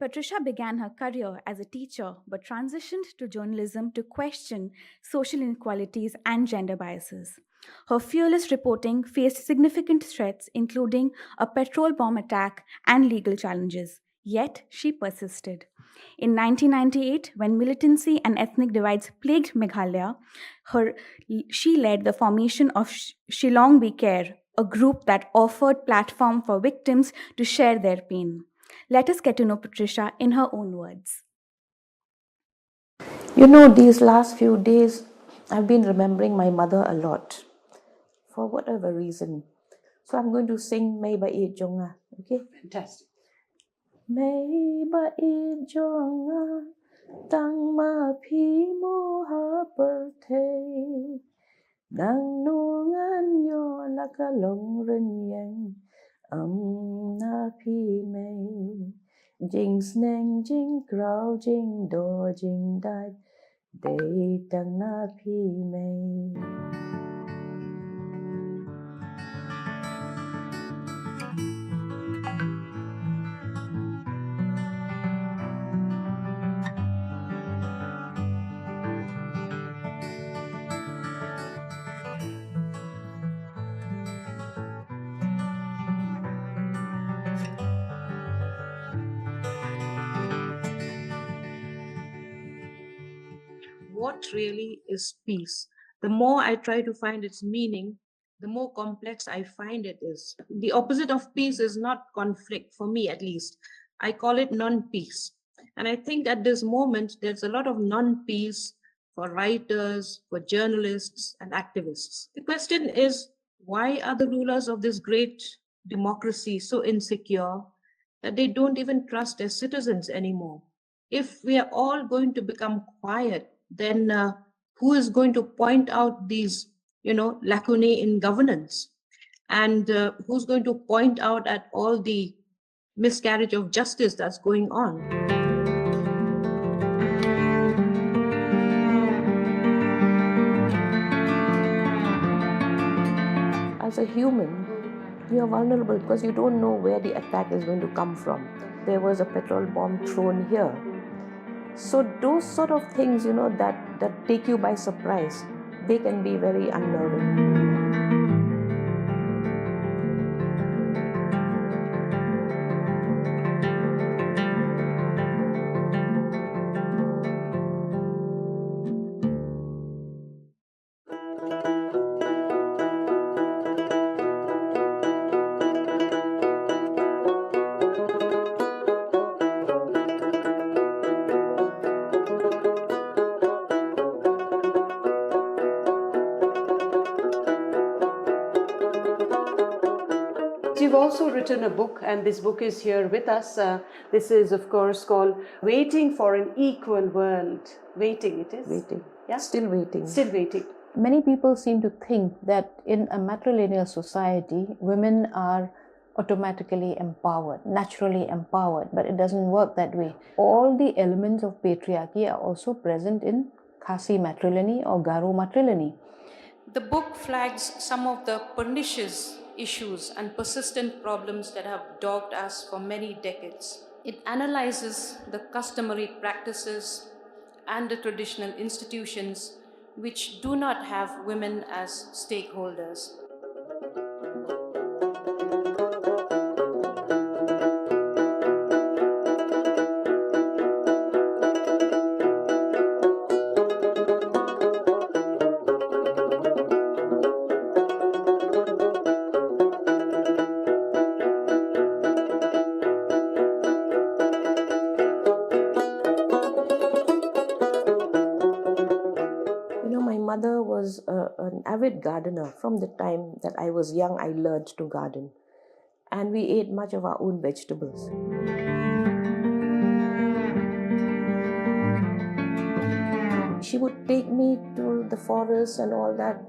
Patricia began her career as a teacher but transitioned to journalism to question social inequalities and gender biases. Her fearless reporting faced significant threats, including a petrol bomb attack and legal challenges. Yet, she persisted. In 1998, when militancy and ethnic divides plagued Meghalaya, she led the formation of Shillong We Care, a group that offered platform for victims to share their pain. Let us get to know Patricia in her own words. You know, these last few days, I've been remembering my mother a lot, for whatever reason. So I'm going to sing May Ba Eid Jonga, okay? Fantastic. May Ba Eid Jonga, Tang Ma Pi Mo Ha Per Te, Nang Nuangan Yo Laka Long Ren Yang, Na Pi May, Jing Sneng Jing Grau Jing Do Jing Dai, Day Tang Na Pi May. what really is peace. The more I try to find its meaning, the more complex I find it is. The opposite of peace is not conflict, for me at least. I call it non-peace. And I think at this moment, there's a lot of non-peace for writers, for journalists, and activists. The question is, why are the rulers of this great democracy so insecure that they don't even trust their citizens anymore? If we are all going to become quiet, then who is going to point out these, lacunae in governance? And who's going to point out at all the miscarriage of justice that's going on? As a human, you are vulnerable because you don't know where the attack is going to come from. There was a petrol bomb thrown here. So those sort of things, that take you by surprise, they can be very unnerving. You've also written a book, and this book is here with us. This is, of course, called Waiting for an Equal World. Waiting, it is? Waiting. Yeah? Still waiting. Still waiting. Many people seem to think that in a matrilineal society, women are automatically empowered, naturally empowered, but it doesn't work that way. All the elements of patriarchy are also present in Khasi matrilineal or Garo matrilineal. The book flags some of the pernicious issues and persistent problems that have dogged us for many decades. It analyzes the customary practices and the traditional institutions which do not have women as stakeholders. My mother was an avid gardener. From the time that I was young, I learned to garden. And we ate much of our own vegetables. She would take me to the forest and all that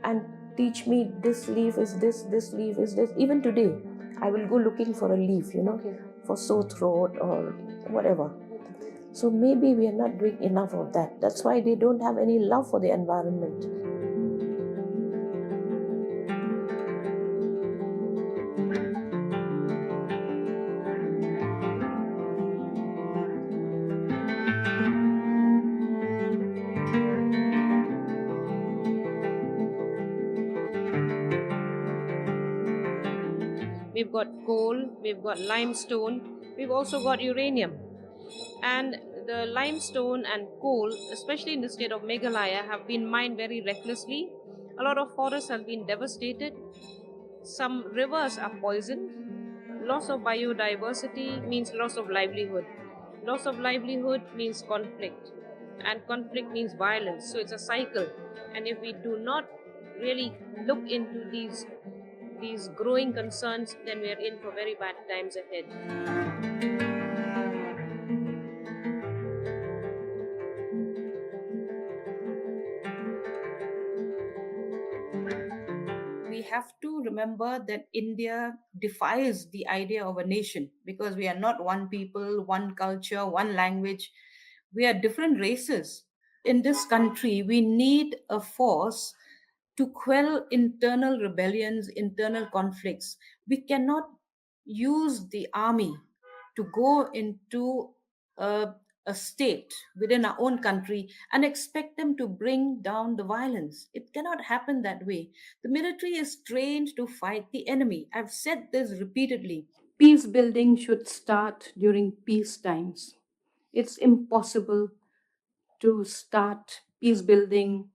and teach me this leaf is this leaf is this. Even today, I will go looking for a leaf, for sore throat or whatever. So maybe we are not doing enough of that. That's why they don't have any love for the environment. We've got coal, we've got limestone, we've also got uranium. And the limestone and coal, especially in the state of Meghalaya, have been mined very recklessly. A lot of forests have been devastated. Some rivers are poisoned. Loss of biodiversity means loss of livelihood. Loss of livelihood means conflict. And conflict means violence. So it's a cycle. And if we do not really look into these growing concerns, then we are in for very bad times ahead. We have to remember that India defies the idea of a nation because we are not one people, one culture, one language. We are different races. In this country, we need a force to quell internal rebellions, internal conflicts. We cannot use the army to go into a state within our own country and expect them to bring down the violence. It cannot happen that way. The military is trained to fight the enemy. I've said this repeatedly. Peace building should start during peace times. It's impossible to start peace building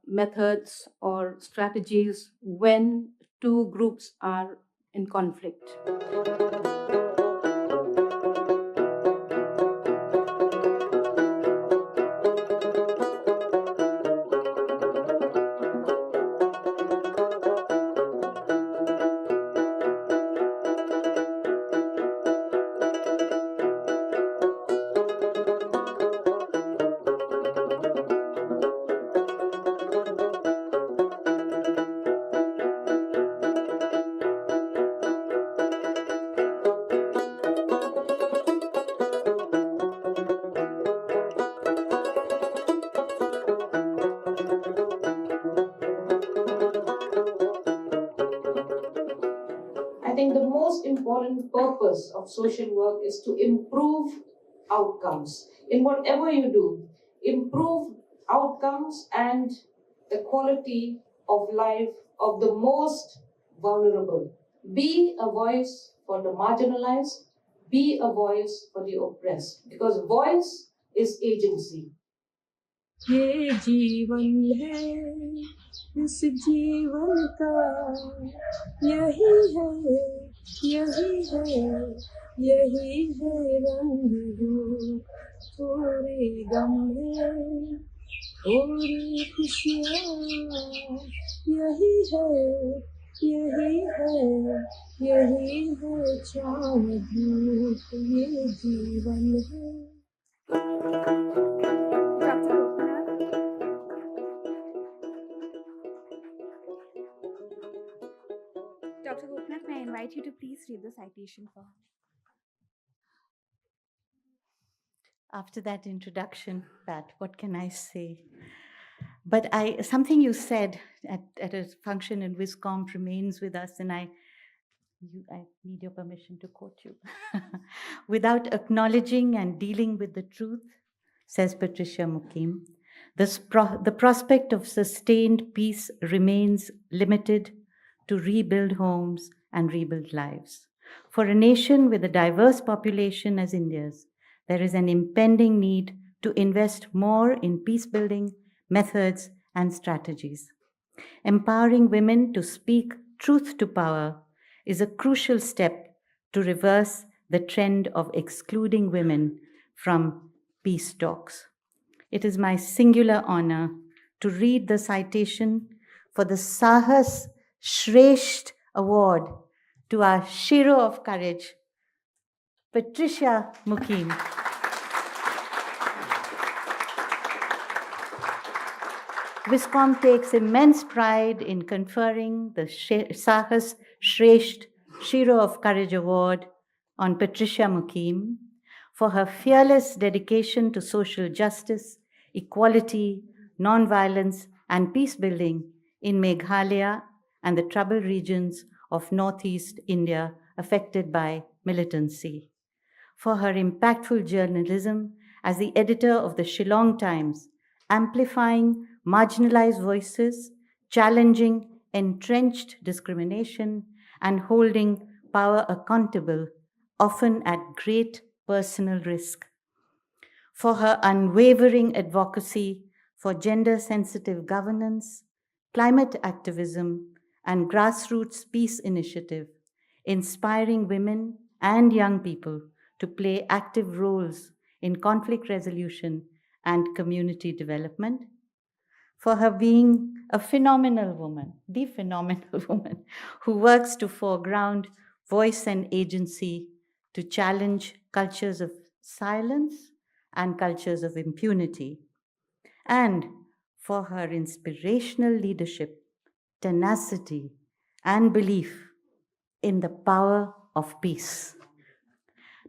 methods or strategies when two groups are in conflict. I think the most important purpose of social work is to improve outcomes. In whatever you do, improve outcomes and the quality of life of the most vulnerable. Be a voice for the marginalized, be a voice for the oppressed, because voice is agency. ये जीवन है, इस जीवन का यही है, यही है, यही है रंग रूप। थोड़े गम है, थोड़ी खुशियाँ, यही है, यही है, यही है छाँव धूप। ये जीवन है। Dr. Gopinath, may I invite you to please read the citation for her? After that introduction, Pat, what can I say? But something you said at a function in WISCOMP remains with us, and I need your permission to quote you. Without acknowledging and dealing with the truth, says Patricia Mukim, the prospect of sustained peace remains limited to rebuild homes and rebuild lives. For a nation with a diverse population as India's, there is an impending need to invest more in peace-building methods and strategies. Empowering women to speak truth to power is a crucial step to reverse the trend of excluding women from peace talks. It is my singular honor to read the citation for the SAAHAS Award to our hero of courage, Patricia Mukim. WISCOMP takes immense pride in conferring the SAAHAS Hero of Courage Award on Patricia Mukim for her fearless dedication to social justice, equality, nonviolence, and peace building in Meghalaya and the troubled regions of Northeast India affected by militancy. For her impactful journalism as the editor of the Shillong Times, amplifying marginalized voices, challenging entrenched discrimination, and holding power accountable, often at great personal risk. For her unwavering advocacy for gender-sensitive governance, climate activism, and grassroots peace initiative, inspiring women and young people to play active roles in conflict resolution and community development. For her being a phenomenal woman, the phenomenal woman, who works to foreground voice and agency to challenge cultures of silence and cultures of impunity. And for her inspirational leadership, tenacity, and belief in the power of peace.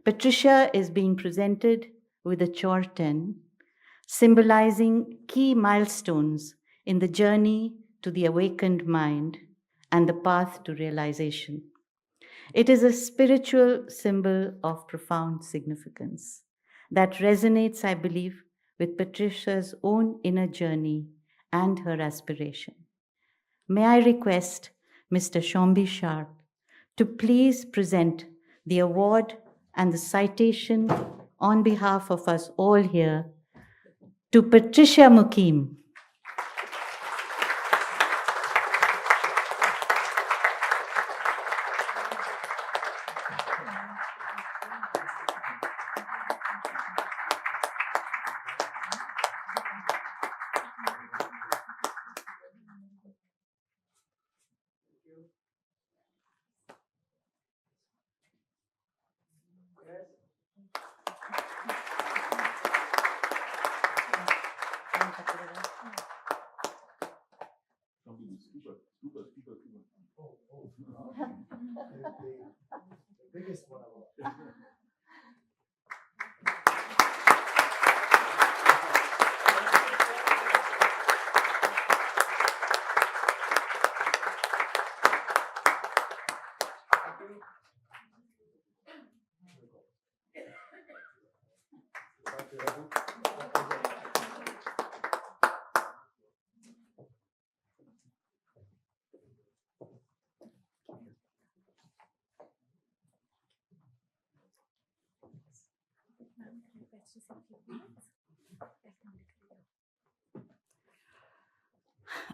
Patricia is being presented with a Chorten, symbolizing key milestones in the journey to the awakened mind and the path to realization. It is a spiritual symbol of profound significance that resonates, I believe, with Patricia's own inner journey and her aspiration. May I request Mr. Shombi Sharp to please present the award and the citation on behalf of us all here to Patricia Mukim.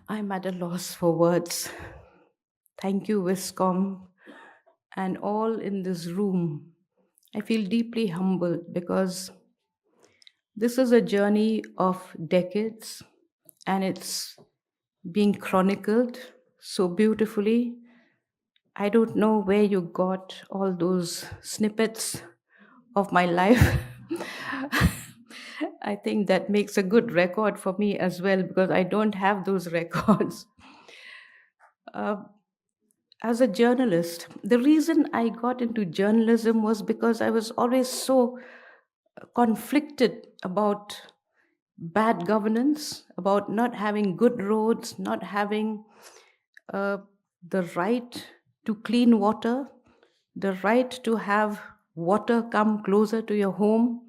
I'm at a loss for words. Thank you, WISCOMP, and all in this room. I feel deeply humbled because this is a journey of decades and it's being chronicled so beautifully. I don't know where you got all those snippets of my life. I think that makes a good record for me as well because I don't have those records. As a journalist, the reason I got into journalism was because I was always so conflicted about bad governance, about not having good roads, not having the right to clean water, the right to have water come closer to your home,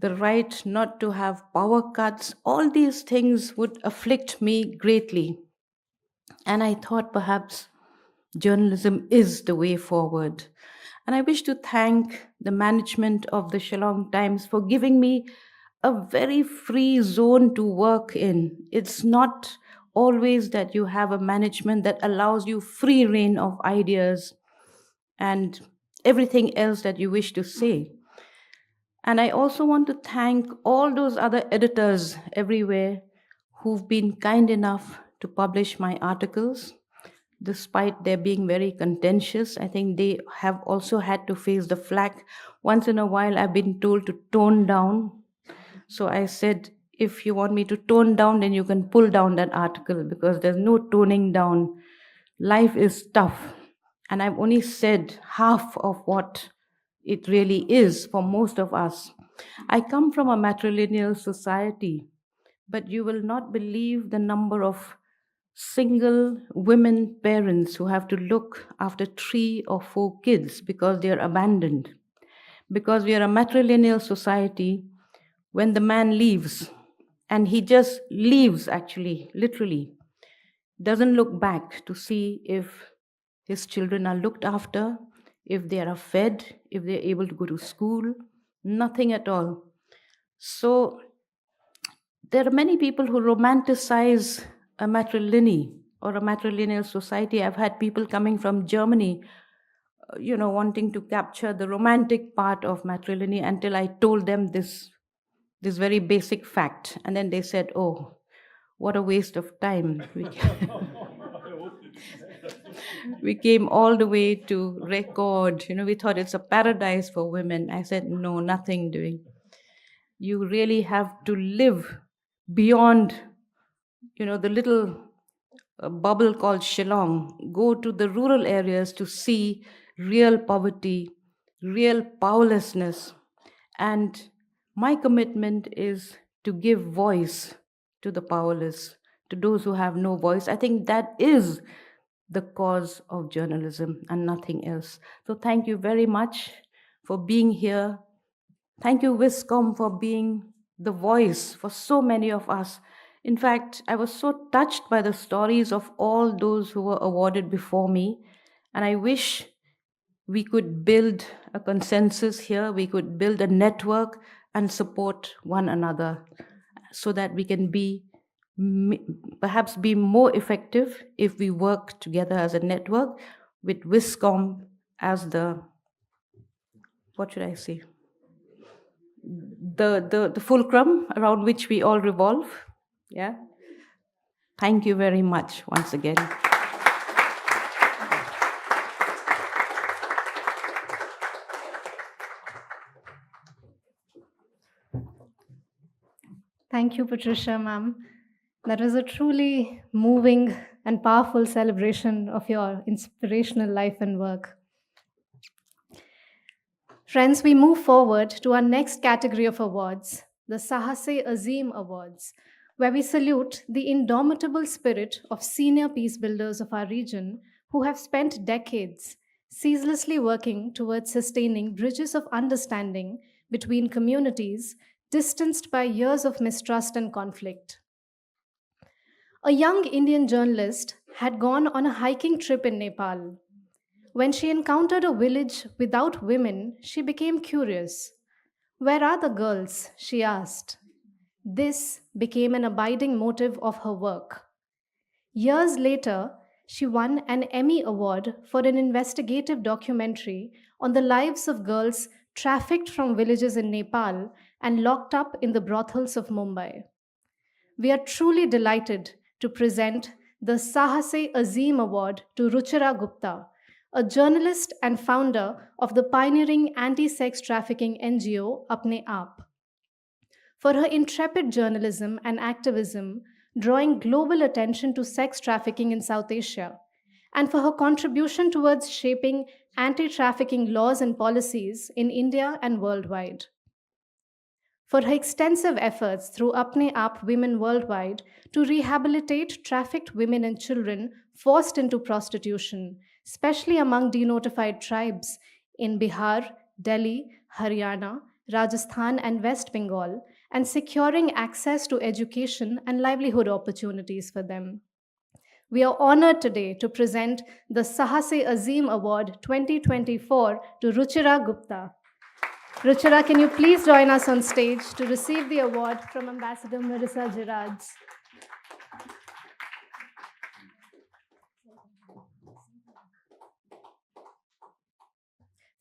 the right not to have power cuts. All these things would afflict me greatly. And I thought perhaps journalism is the way forward. And I wish to thank the management of the Shillong Times for giving me a very free zone to work in. It's not always that you have a management that allows you free reign of ideas and everything else that you wish to say. And I also want to thank all those other editors everywhere who've been kind enough to publish my articles. Despite their being very contentious, I think they have also had to face the flak. Once in a while, I've been told to tone down. So I said, if you want me to tone down, then you can pull down that article because there's no toning down. Life is tough. And I've only said half of what it really is for most of us. I come from a matrilineal society, but you will not believe the number of single women parents who have to look after 3 or 4 kids because they are abandoned. Because we are a matrilineal society, when the man leaves, and he just leaves actually, literally, doesn't look back to see if his children are looked after, if they are fed, if they're able to go to school, nothing at all. So there are many people who romanticize a matrilineal or a matrilineal society. I've had people coming from Germany, wanting to capture the romantic part of matrilineal until I told them this very basic fact. And then they said, oh, what a waste of time. We came all the way to record, we thought it's a paradise for women. I said, no, nothing doing. You really have to live beyond, the little bubble called Shillong. Go to the rural areas to see real poverty, real powerlessness. And my commitment is to give voice to the powerless, to those who have no voice. I think that is the cause of journalism and nothing else. So thank you very much for being here. Thank you, WISCOMP, for being the voice for so many of us. In fact, I was so touched by the stories of all those who were awarded before me, and I wish we could build a consensus here, we could build a network and support one another. so that we can perhaps be more effective if we work together as a network with WISCOMP as the, what should I say, the fulcrum around which we all revolve. Yeah. Thank you very much once again. Thank you, Patricia, ma'am. That was a truly moving and powerful celebration of your inspirational life and work. Friends, we move forward to our next category of awards, the SAAHAS Awards, where we salute the indomitable spirit of senior peace builders of our region who have spent decades ceaselessly working towards sustaining bridges of understanding between communities distanced by years of mistrust and conflict. A young Indian journalist had gone on a hiking trip in Nepal. When she encountered a village without women, she became curious. "Where are the girls?" she asked. This became an abiding motive of her work. Years later, she won an Emmy Award for an investigative documentary on the lives of girls trafficked from villages in Nepal and locked up in the brothels of Mumbai. We are truly delighted to present the SAAHAS Award to Ruchira Gupta, a journalist and founder of the pioneering anti-sex trafficking NGO Apne Aap. For her intrepid journalism and activism, drawing global attention to sex trafficking in South Asia, and for her contribution towards shaping anti-trafficking laws and policies in India and worldwide. For her extensive efforts through Apne Aap Women Worldwide to rehabilitate trafficked women and children forced into prostitution, especially among denotified tribes in Bihar, Delhi, Haryana, Rajasthan, and West Bengal, and securing access to education and livelihood opportunities for them. We are honored today to present the SAAHAS Award 2024 to Ruchira Gupta. Ruchira, can you please join us on stage to receive the award from Ambassador Marissa Gerards?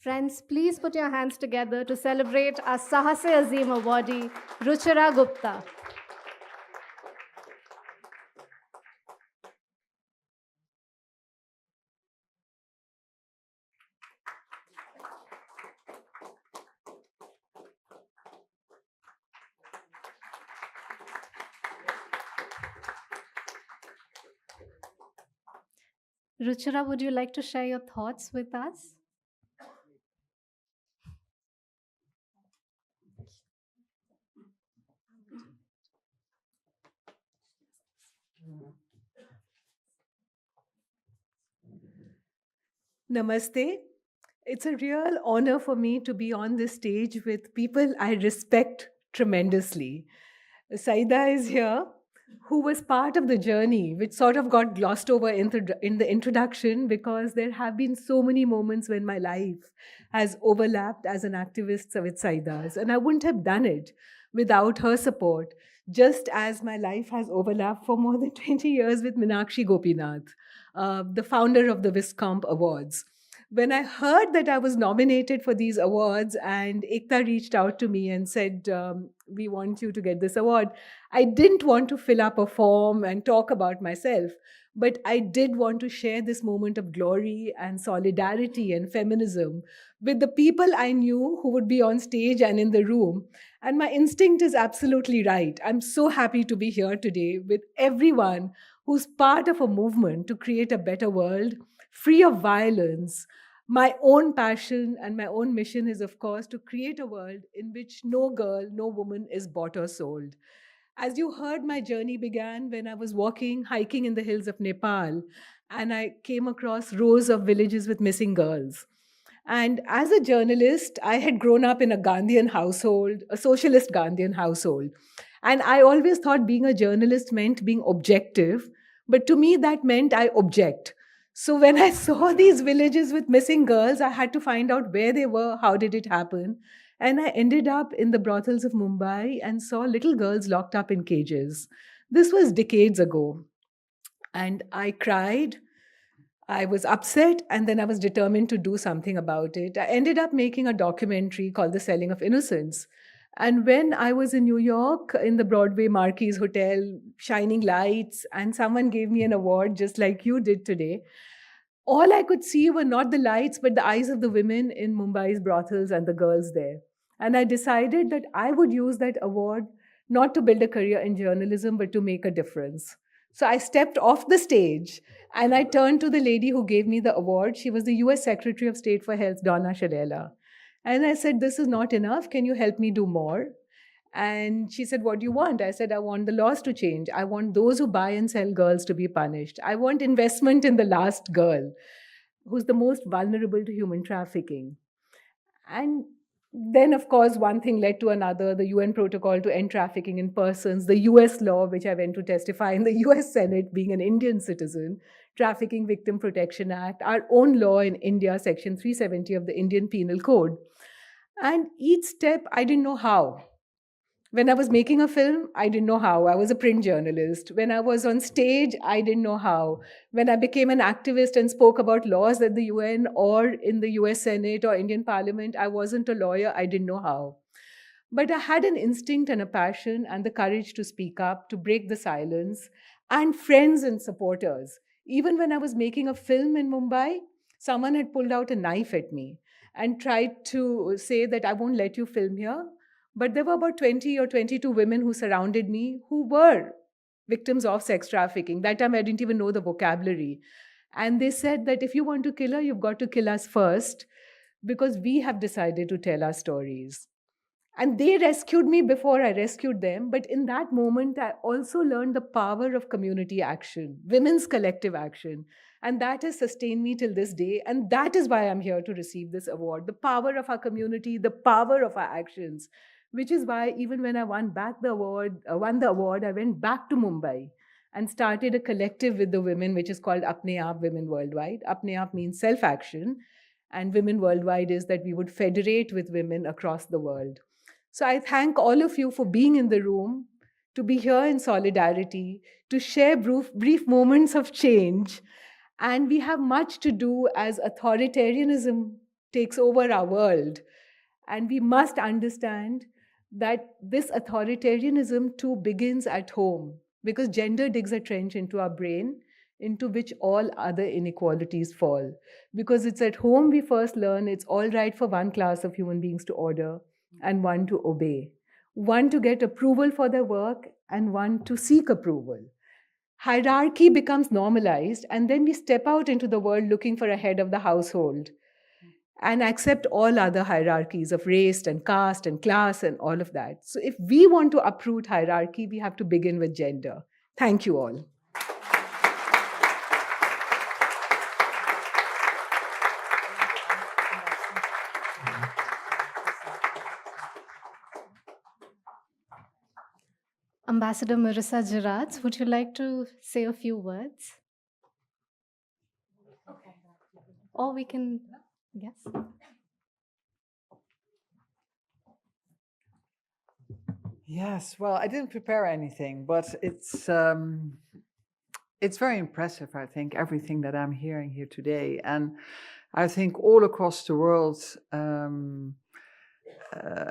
Friends, please put your hands together to celebrate our SAAHAS awardee, Ruchira Gupta. Ruchira, would you like to share your thoughts with us? Namaste. It's a real honor for me to be on this stage with people I respect tremendously. Saida is here, who was part of the journey, which sort of got glossed over in the introduction because there have been so many moments when my life has overlapped as an activist with Saida's, and I wouldn't have done it without her support, just as my life has overlapped for more than 20 years with Meenakshi Gopinath, the founder of the WISCOMP Awards. When I heard that I was nominated for these awards and Ekta reached out to me and said, we want you to get this award, I didn't want to fill up a form and talk about myself, but I did want to share this moment of glory and solidarity and feminism with the people I knew who would be on stage and in the room. And my instinct is absolutely right. I'm so happy to be here today with everyone who's part of a movement to create a better world, free of violence. My own passion and my own mission is, of course, to create a world in which no girl, no woman is bought or sold. As you heard, my journey began when I was hiking in the hills of Nepal, and I came across rows of villages with missing girls. And as a journalist, I had grown up in a Gandhian household, a socialist Gandhian household. And I always thought being a journalist meant being objective, but to me that meant I object. So when I saw these villages with missing girls, I had to find out where they were, how did it happen. And I ended up in the brothels of Mumbai and saw little girls locked up in cages. This was decades ago. And I cried. I was upset, and then I was determined to do something about it. I ended up making a documentary called The Selling of Innocence. And when I was in New York, in the Broadway Marquis Hotel, shining lights, and someone gave me an award just like you did today, all I could see were not the lights, but the eyes of the women in Mumbai's brothels and the girls there. And I decided that I would use that award not to build a career in journalism, but to make a difference. So I stepped off the stage and I turned to the lady who gave me the award. She was the US Secretary of State for Health, Donna Shalala. And I said, "This is not enough. Can you help me do more?" And she said, "What do you want?" I said, "I want the laws to change. I want those who buy and sell girls to be punished. I want investment in the last girl, who's the most vulnerable to human trafficking." And then, of course, one thing led to another, the UN protocol to end trafficking in persons, the US law, which I went to testify in the US Senate, being an Indian citizen, Trafficking Victim Protection Act, our own law in India, Section 370 of the Indian Penal Code. And each step, I didn't know how. When I was making a film, I didn't know how. I was a print journalist. When I was on stage, I didn't know how. When I became an activist and spoke about laws at the UN or in the US Senate or Indian Parliament, I wasn't a lawyer. I didn't know how. But I had an instinct and a passion and the courage to speak up, to break the silence, and friends and supporters. Even when I was making a film in Mumbai, someone had pulled out a knife at me and tried to say that I won't let you film here. But there were about 20 or 22 women who surrounded me who were victims of sex trafficking. That time I didn't even know the vocabulary. And they said that if you want to kill her, you've got to kill us first, because we have decided to tell our stories. And they rescued me before I rescued them. But in that moment, I also learned the power of community action, women's collective action. And that has sustained me till this day. And that is why I'm here to receive this award, the power of our community, the power of our actions. Which is why even when I won the award, I went back to Mumbai and started a collective with the women, which is called Apne Aap Women Worldwide. Apne Aap means self-action, and Women Worldwide is that we would federate with women across the world. So I thank all of you for being in the room, to be here in solidarity, to share brief moments of change. And we have much to do as authoritarianism takes over our world. And we must understand that this authoritarianism too begins at home, because gender digs a trench into our brain, into which all other inequalities fall. Because it's at home we first learn it's all right for one class of human beings to order and one to obey, one to get approval for their work and one to seek approval. Hierarchy becomes normalized, and then we step out into the world looking for a head of the household and accept all other hierarchies of race and caste and class and all of that. So if we want to uproot hierarchy, we have to begin with gender. Thank you all. Ambassador Marissa Gerards, would you like to say a few words? Okay. Or we can, yes. Yes, well, I didn't prepare anything, but it's very impressive, I think, everything that I'm hearing here today. And I think all across the world,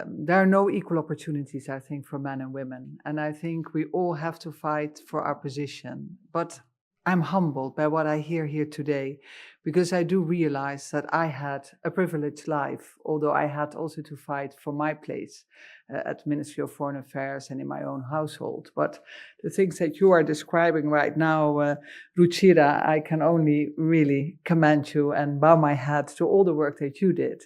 there are no equal opportunities, I think, for men and women. And I think we all have to fight for our position. But I'm humbled by what I hear here today, because I do realize that I had a privileged life, although I had also to fight for my place at the Ministry of Foreign Affairs and in my own household. But the things that you are describing right now, Ruchira, I can only really commend you and bow my head to all the work that you did,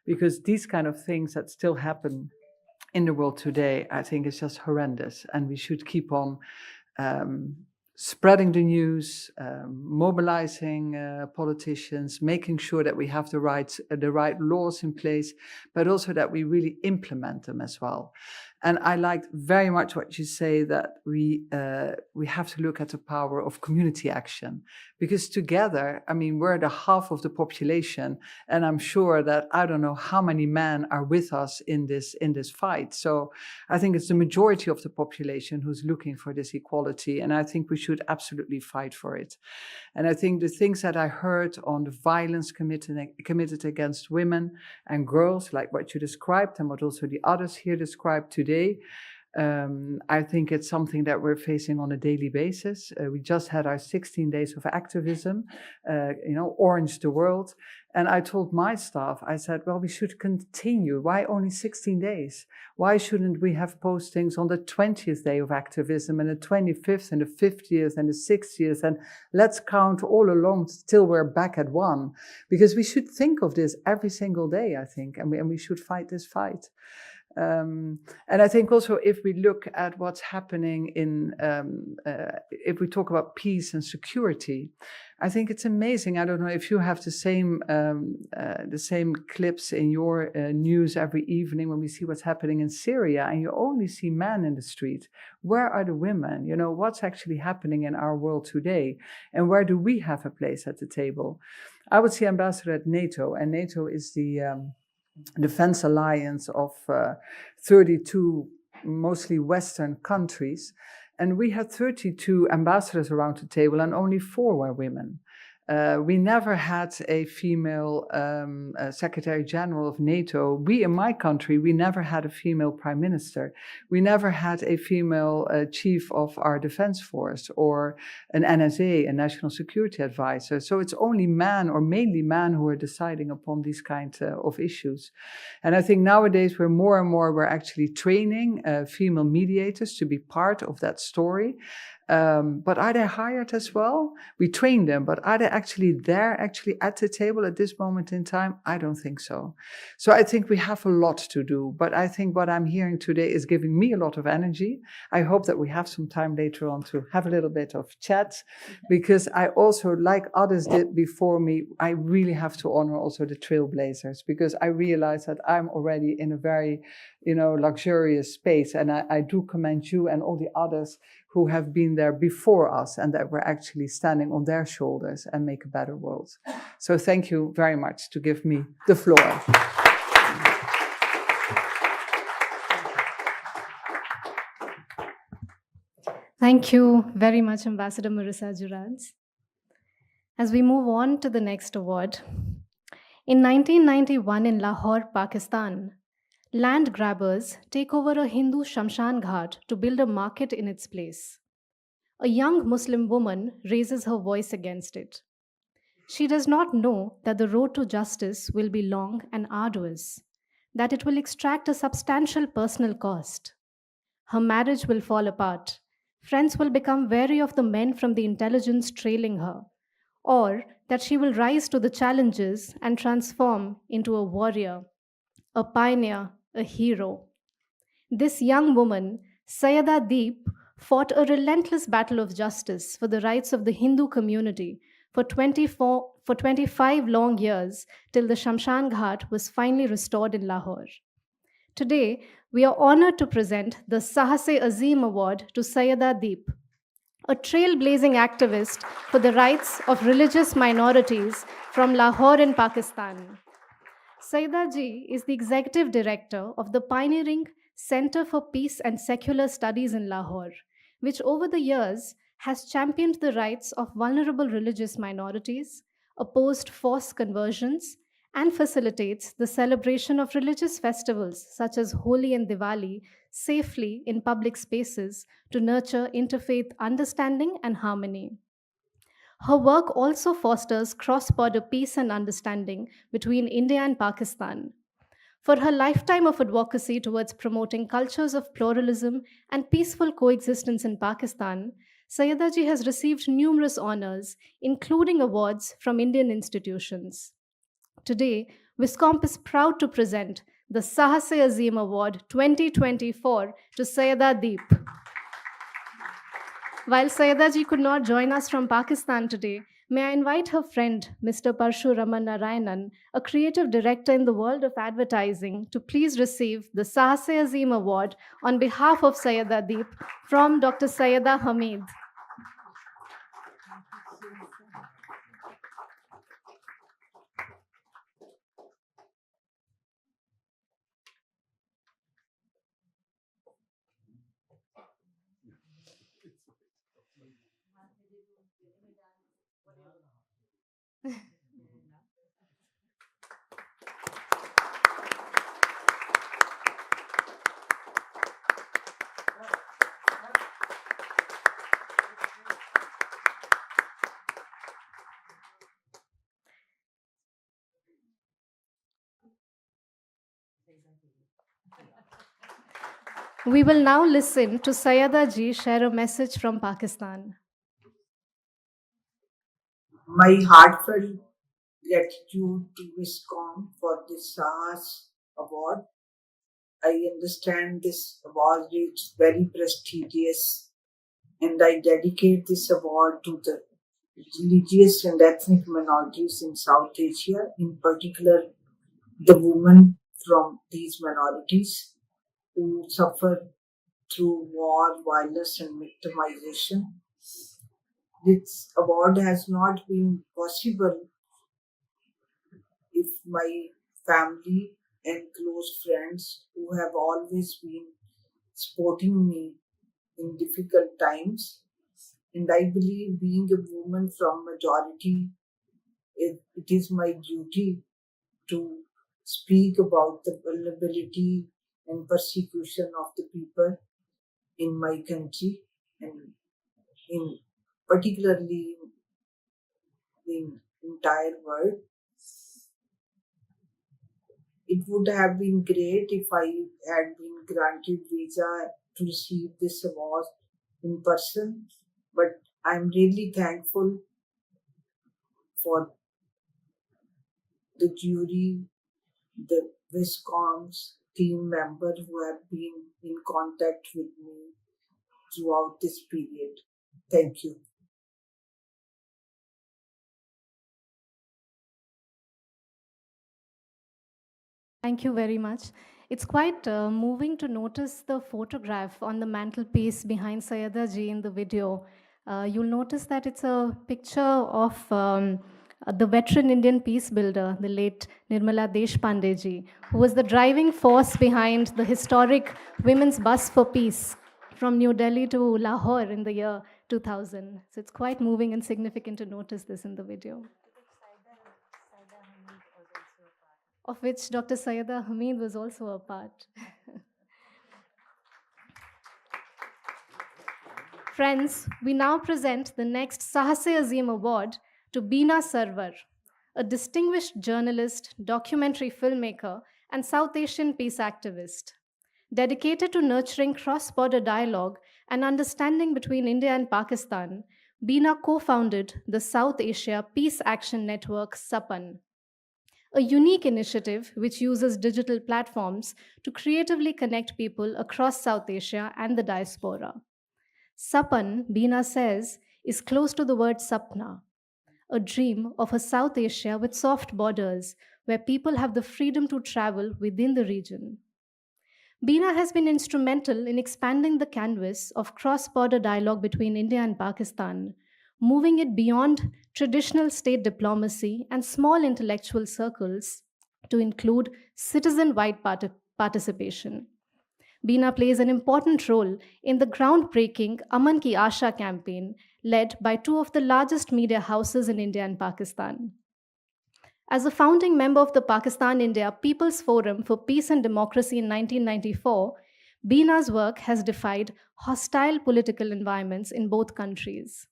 because these kind of things that still happen in the world today, I think is just horrendous, and we should keep on spreading the news, mobilizing politicians, making sure that we have the right laws in place, but also that we really implement them as well. And I liked very much what you say, that we have to look at the power of community action, because together, I mean, we're the half of the population, and I'm sure that I don't know how many men are with us in this fight. So I think it's the majority of the population who's looking for this equality, and I think we should absolutely fight for it. And I think the things that I heard on the violence committed against women and girls, like what you described and what also the others here described today, I think it's something that we're facing on a daily basis. We just had our 16 days of activism, Orange the World. And I told my staff, I said, well, we should continue. Why only 16 days? Why shouldn't we have postings on the 20th day of activism and the 25th and the 50th and the 60th? And let's count all along till we're back at one. Because we should think of this every single day, I think, and we should fight this fight. And I think also if we look at what's happening if we talk about peace and security, I think it's amazing. I don't know if you have the same clips in your news every evening when we see what's happening in Syria, and you only see men in the street. Where are the women? You know, what's actually happening in our world today, and where do we have a place at the table? I was the ambassador at NATO, and NATO is the defense alliance of 32 mostly Western countries. And we had 32 ambassadors around the table, and only 4 were women. We never had a female Secretary General of NATO. We, in my country, we never had a female Prime Minister. We never had a female Chief of our Defense Force, or an NSA, a National Security Advisor. So it's only men, or mainly men, who are deciding upon these kinds of issues. And I think nowadays we're actually training female mediators to be part of that story. But are they hired as well? We train them, but are they actually there, actually at the table at this moment in time? I don't think so. So I think we have a lot to do, but I think what I'm hearing today is giving me a lot of energy. I hope that we have some time later on to have a little bit of chat, because I also, like others did before me, I really have to honor also the trailblazers, because I realize that I'm already in a very, luxurious space, and I do commend you and all the others who have been there before us, and that we're actually standing on their shoulders and make a better world. So thank you very much to give me the floor. Thank you very much, Ambassador Marissa Jurans. As we move on to the next award, in 1991 in Lahore, Pakistan, land grabbers take over a Hindu Shamshan Ghat to build a market in its place. A young Muslim woman raises her voice against it. She does not know that the road to justice will be long and arduous, that it will extract a substantial personal cost. Her marriage will fall apart. Friends will become wary of the men from the intelligence trailing her, or that she will rise to the challenges and transform into a warrior, a pioneer, a hero. This young woman, Sayyida Deep, fought a relentless battle of justice for the rights of the Hindu community for 25 long years, till the Shamshan Ghat was finally restored in Lahore. Today, we are honored to present the SAAHAS Azim Award to Sayyida Deep, a trailblazing activist for the rights of religious minorities from Lahore in Pakistan. Sayyida Ji is the executive director of the pioneering Center for Peace and Secular Studies in Lahore, which over the years has championed the rights of vulnerable religious minorities, opposed forced conversions, and facilitates the celebration of religious festivals such as Holi and Diwali safely in public spaces to nurture interfaith understanding and harmony. Her work also fosters cross-border peace and understanding between India and Pakistan. For her lifetime of advocacy towards promoting cultures of pluralism and peaceful coexistence in Pakistan, Sayyida Ji has received numerous honors, including awards from Indian institutions. Today, WISCOMP is proud to present the SAAHAS Azim Award 2024 to Sayyida Deep. While Sayyida Ji could not join us from Pakistan today, May I invite her friend, Mr. Parshu Ramanarayanan, a creative director in the world of advertising, to please receive the SAAHAS Award on behalf of Sayyada Deep from Dr. Sayyada Hamid. We will now listen to Sayyada Ji share a message from Pakistan. My heartfelt gratitude to WISCOMP for this SAAHAS Award. I understand this award is very prestigious, and I dedicate this award to the religious and ethnic minorities in South Asia, in particular the women from these minorities who suffer through war, violence, and victimization. This award has not been possible if my family and close friends who have always been supporting me in difficult times. And I believe being a woman from majority, it is my duty to speak about the vulnerability and persecution of the people in my country, and in particularly in entire world. It would have been great if I had been granted visa to receive this award in person, but I'm really thankful for the jury, the WISCOM's team members who have been in contact with me throughout this period. Thank you. Thank you very much. It's quite moving to notice the photograph on the mantelpiece behind Sayyada Ji in the video. You'll notice that it's a picture of the veteran Indian peace builder, the late Nirmala Deshpande Ji, who was the driving force behind the historic Women's Bus for Peace from New Delhi to Lahore in the year 2000. So it's quite moving and significant to notice this in the video, of which Dr. Sayyada Hamid was also a part. Friends, we now present the next SAAHAS Award to Beena Sarwar, a distinguished journalist, documentary filmmaker, and South Asian peace activist. Dedicated to nurturing cross-border dialogue and understanding between India and Pakistan, Beena co-founded the South Asia Peace Action Network, SAPAN, a unique initiative which uses digital platforms to creatively connect people across South Asia and the diaspora. Sapan, Beena says, is close to the word sapna, a dream of a South Asia with soft borders where people have the freedom to travel within the region. Beena has been instrumental in expanding the canvas of cross-border dialogue between India and Pakistan, moving it beyond traditional state diplomacy and small intellectual circles to include citizen-wide participation. Beena plays an important role in the groundbreaking Aman Ki Asha campaign led by two of the largest media houses in India and Pakistan. As a founding member of the Pakistan-India People's Forum for Peace and Democracy in 1994, Beena's work has defied hostile political environments in both countries.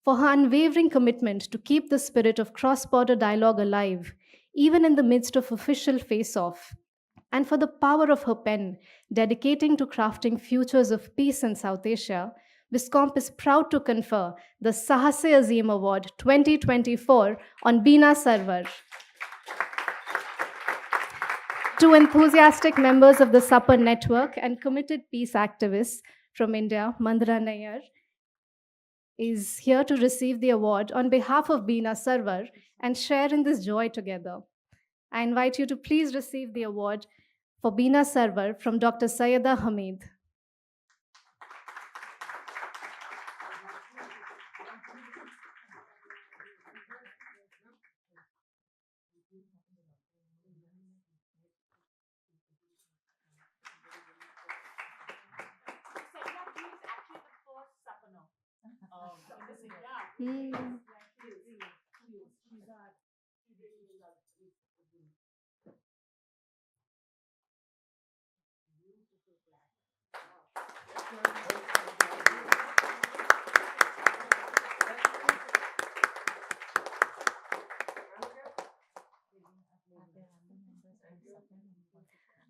For her unwavering commitment to keep the spirit of cross-border dialogue alive, even in the midst of official face-off, and for the power of her pen, dedicating to crafting futures of peace in South Asia, WISCOMP is proud to confer the SAAHAS Award 2024 on Beena Sarwar. Two enthusiastic members of the SAPAN network and committed peace activists from India, Mandra Nair is here to receive the award on behalf of Beena Sarwar and share in this joy together. I invite you to please receive the award for Beena Sarwar from Dr. Sayyida Hamid.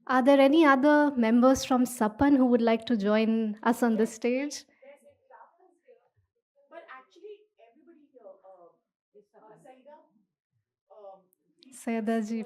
Are there any other members from Sapan who would like to join us on this stage? Sayyida ji.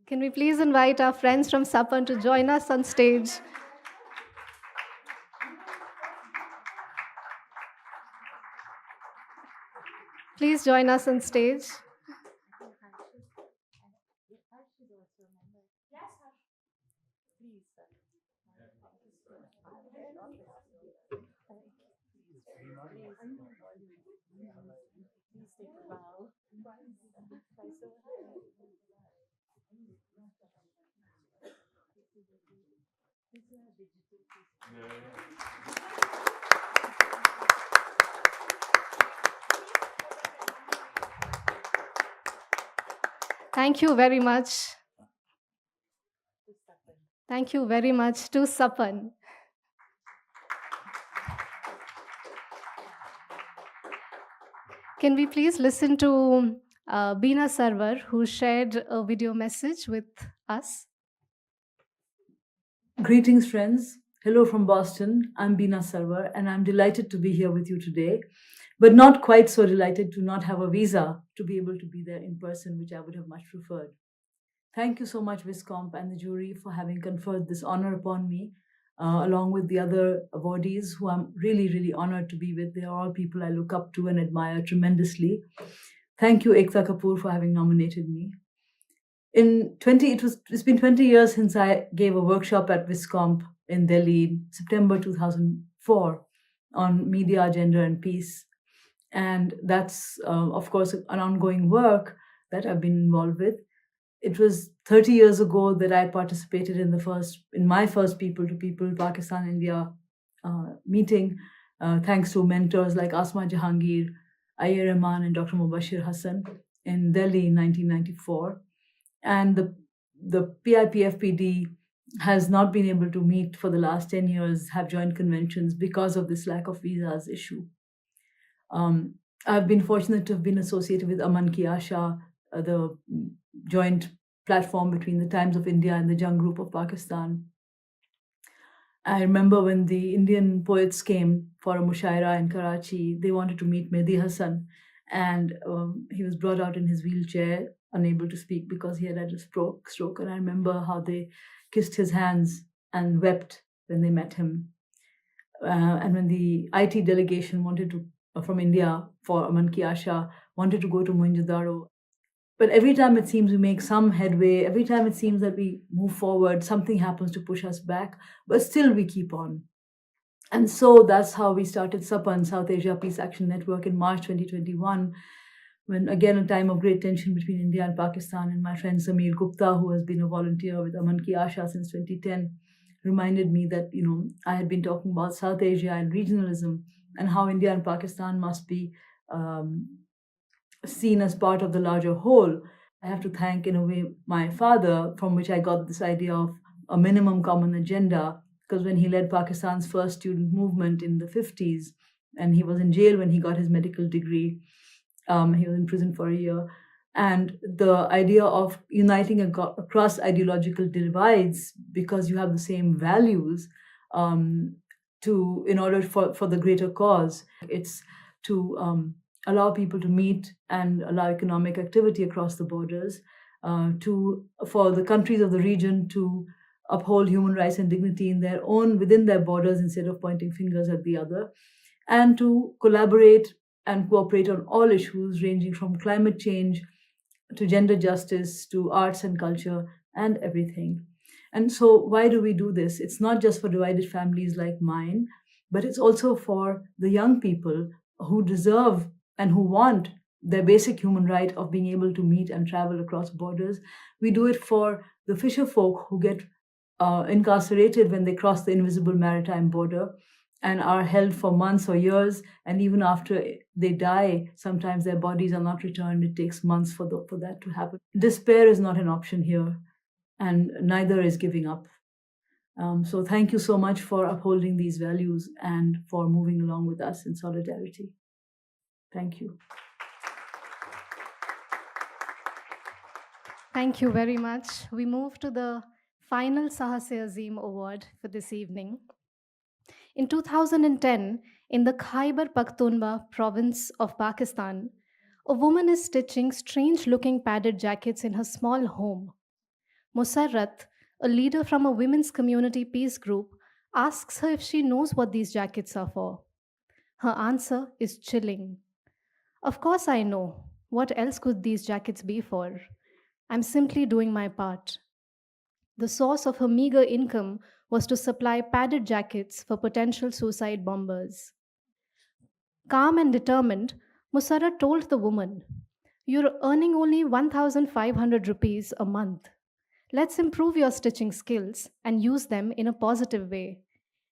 Can we please invite our friends from Sapan to join us on stage? Please join us on stage. Thank you very much. Thank you very much to Sapan. Can we please listen to Beena Sarwar, who shared a video message with us? Greetings, friends. Hello from Boston. I'm Beena Sarwar, and I'm delighted to be here with you today, but not quite so delighted to not have a visa to be able to be there in person, which I would have much preferred. Thank you so much, WISCOMP and the jury, for having conferred this honor upon me, along with the other awardees who I'm really, really honored to be with. They are all people I look up to and admire tremendously. Thank you, Ekta Kapoor, for having nominated me. It's been 20 years since I gave a workshop at WISCOMP in Delhi in September 2004 on media, gender, and peace. And that's, of course, an ongoing work that I've been involved with. It was 30 years ago that I participated in my first people-to-people Pakistan-India meeting, thanks to mentors like Asma Jahangir, Ayer Rahman, and Dr. Mubashir Hassan in Delhi in 1994. And the PIPFPD has not been able to meet for the last 10 years, have joint conventions because of this lack of visas issue. I've been fortunate to have been associated with Aman Ki Asha, the joint platform between the Times of India and the Jung Group of Pakistan. I remember when the Indian poets came for a mushaira in Karachi, they wanted to meet Mehdi Hassan, and he was brought out in his wheelchair, unable to speak because he had had a stroke. And I remember how they kissed his hands and wept when they met him. And when the IT delegation from India for Aman Ki Asha wanted to go to Mohenjo-daro, but every time it seems we make some headway, every time it seems that we move forward, something happens to push us back, but still we keep on. And so that's how we started SAPAN, South Asia Peace Action Network, in March 2021, when again a time of great tension between India and Pakistan, and my friend Samir Gupta, who has been a volunteer with Aman Ki Asha since 2010, reminded me that I had been talking about South Asia and regionalism and how India and Pakistan must be seen as part of the larger whole. I have to thank, in a way, my father, from which I got this idea of a minimum common agenda, because when he led Pakistan's first student movement in the 50s, and he was in jail when he got his medical degree, he was in prison for a year, And the idea of uniting across ideological divides because you have the same values in order for the greater cause. It's to allow people to meet and allow economic activity across the borders, for the countries of the region to uphold human rights and dignity within their borders instead of pointing fingers at the other, and to collaborate and cooperate on all issues ranging from climate change to gender justice to arts and culture and everything. And so why do we do this? It's not just for divided families like mine, but it's also for the young people who deserve and who want their basic human right of being able to meet and travel across borders. We do it for the fisher folk who get incarcerated when they cross the invisible maritime border and are held for months or years, and even after they die, sometimes their bodies are not returned. It takes months for that to happen. Despair is not an option here, and neither is giving up. So thank you so much for upholding these values and for moving along with us in solidarity. Thank you. Thank you very much. We move to the final SAAHAS Award for this evening. In 2010, in the Khyber Pakhtunkhwa province of Pakistan, a woman is stitching strange-looking padded jackets in her small home. Musarrat, a leader from a women's community peace group, asks her if she knows what these jackets are for. Her answer is chilling. Of course I know. What else could these jackets be for? I'm simply doing my part. The source of her meager income was to supply padded jackets for potential suicide bombers. Calm and determined, Musarrat told the woman, "You're earning only 1,500 rupees a month. Let's improve your stitching skills and use them in a positive way.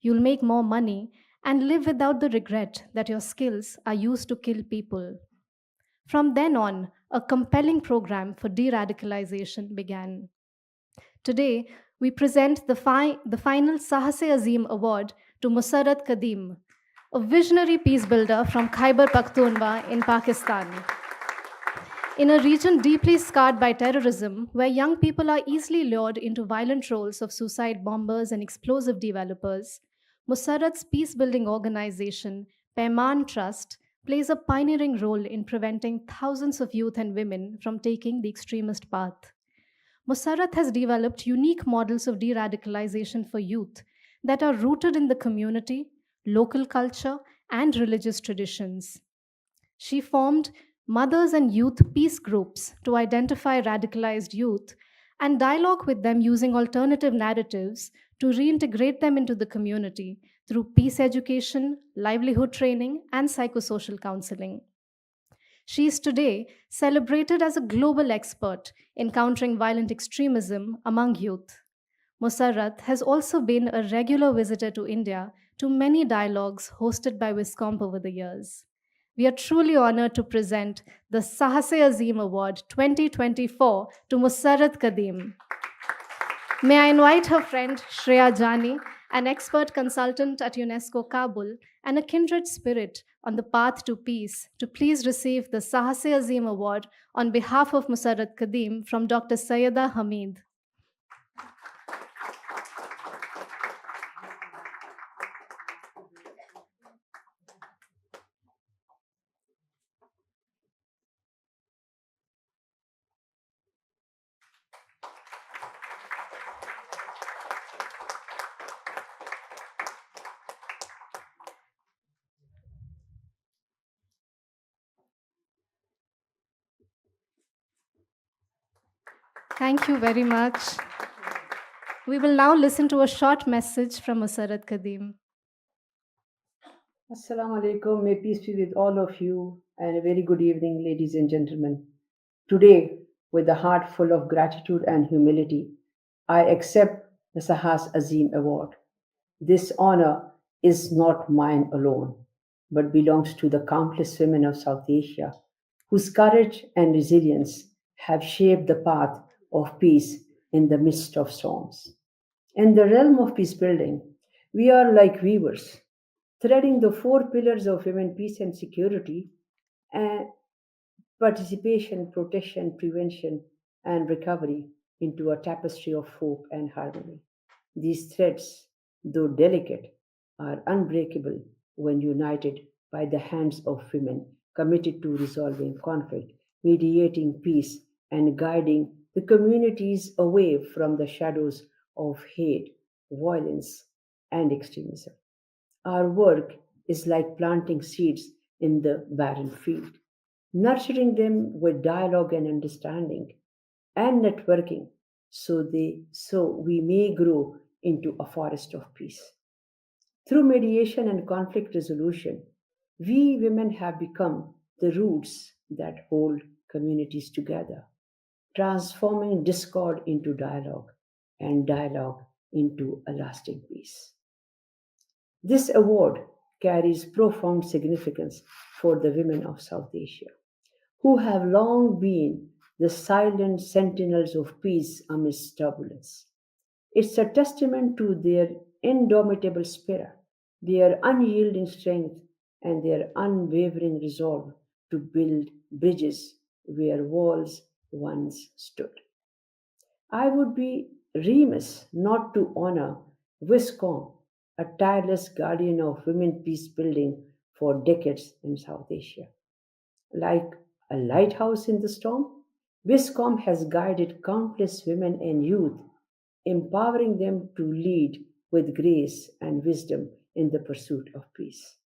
You'll make more money and live without the regret that your skills are used to kill people." From then on, a compelling program for de-radicalization began. Today, we present the final SAAHAS Award to Musarrat Kadim, a visionary peace builder from Khyber Pakhtunkhwa in Pakistan. In a region deeply scarred by terrorism, where young people are easily lured into violent roles of suicide bombers and explosive developers, Musarrat's peace-building organization, Paiman Trust, plays a pioneering role in preventing thousands of youth and women from taking the extremist path. Musarrat has developed unique models of de-radicalization for youth that are rooted in the community, local culture, and religious traditions. She formed mothers and youth peace groups to identify radicalized youth and dialogue with them using alternative narratives to reintegrate them into the community through peace education, livelihood training, and psychosocial counseling. She is today celebrated as a global expert in countering violent extremism among youth. Musarrat has also been a regular visitor to India to many dialogues hosted by WISCOMP over the years. We are truly honored to present the SAAHAS Award 2024 to Musarrat Kadim. May I invite her friend Shreya Jani, an expert consultant at UNESCO Kabul and a kindred spirit on the path to peace, to please receive the SAAHAS Award on behalf of Musarrat Kadim from Dr. Sayyeda Hamid. Thank you very much. We will now listen to a short message from Musarrat Kadim. Assalamu alaikum. May peace be with all of you, and a very good evening, ladies and gentlemen. Today, with a heart full of gratitude and humility, I accept the SAAHAS Award. This honor is not mine alone, but belongs to the countless women of South Asia whose courage and resilience have shaped the path of peace in the midst of storms. In the realm of peace building, we are like weavers, threading the four pillars of women, peace, and security, and participation, protection, prevention, and recovery into a tapestry of hope and harmony. These threads, though delicate, are unbreakable when united by the hands of women committed to resolving conflict, mediating peace, and guiding the communities away from the shadows of hate, violence, and extremism. Our work is like planting seeds in the barren field, nurturing them with dialogue and understanding and networking so we may grow into a forest of peace. Through mediation and conflict resolution, we women have become the roots that hold communities together, transforming discord into dialogue and dialogue into a lasting peace. This award carries profound significance for the women of South Asia, who have long been the silent sentinels of peace amidst turbulence. It's a testament to their indomitable spirit, their unyielding strength, and their unwavering resolve to build bridges where walls once stood. I would be remiss not to honor WISCOM, a tireless guardian of women peace building for decades in South Asia. Like a lighthouse in the storm, WISCOM has guided countless women and youth, empowering them to lead with grace and wisdom in the pursuit of peace.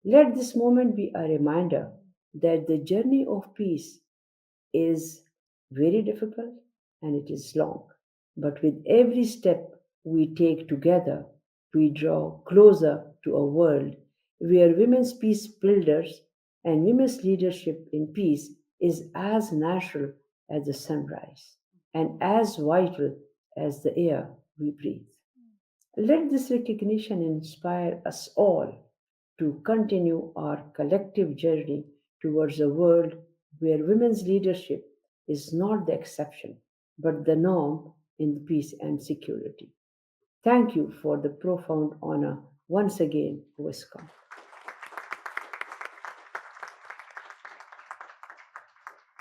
Let this moment be a reminder that the journey of peace is very difficult and it is long. But with every step we take together, we draw closer to a world where women's peace builders and women's leadership in peace is as natural as the sunrise and as vital as the air we breathe. Let this recognition inspire us all to continue our collective journey towards a world where women's leadership is not the exception, but the norm in peace and security. Thank you for the profound honor once again, WISCOM.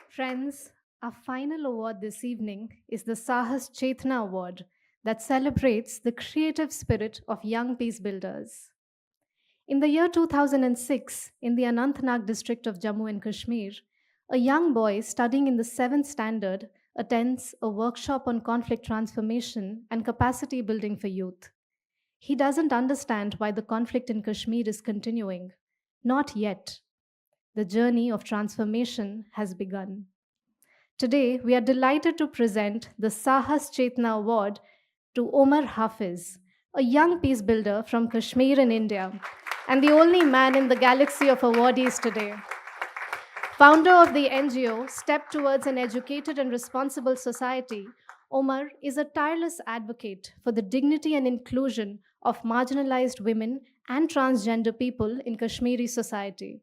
Friends, our final award this evening is the SAAHAS Chetna Award that celebrates the creative spirit of young peace builders. In the year 2006, in the Anantnag district of Jammu and Kashmir, a young boy studying in the 7th standard attends a workshop on conflict transformation and capacity building for youth. He doesn't understand why the conflict in Kashmir is continuing. Not yet. The journey of transformation has begun. Today, we are delighted to present the SAAHAS Chetna Award to Omar Hafiz, a young peace builder from Kashmir in India, and the only man in the galaxy of awardees today. Founder of the NGO Step Towards an Educated and Responsible Society, Omar is a tireless advocate for the dignity and inclusion of marginalized women and transgender people in Kashmiri society.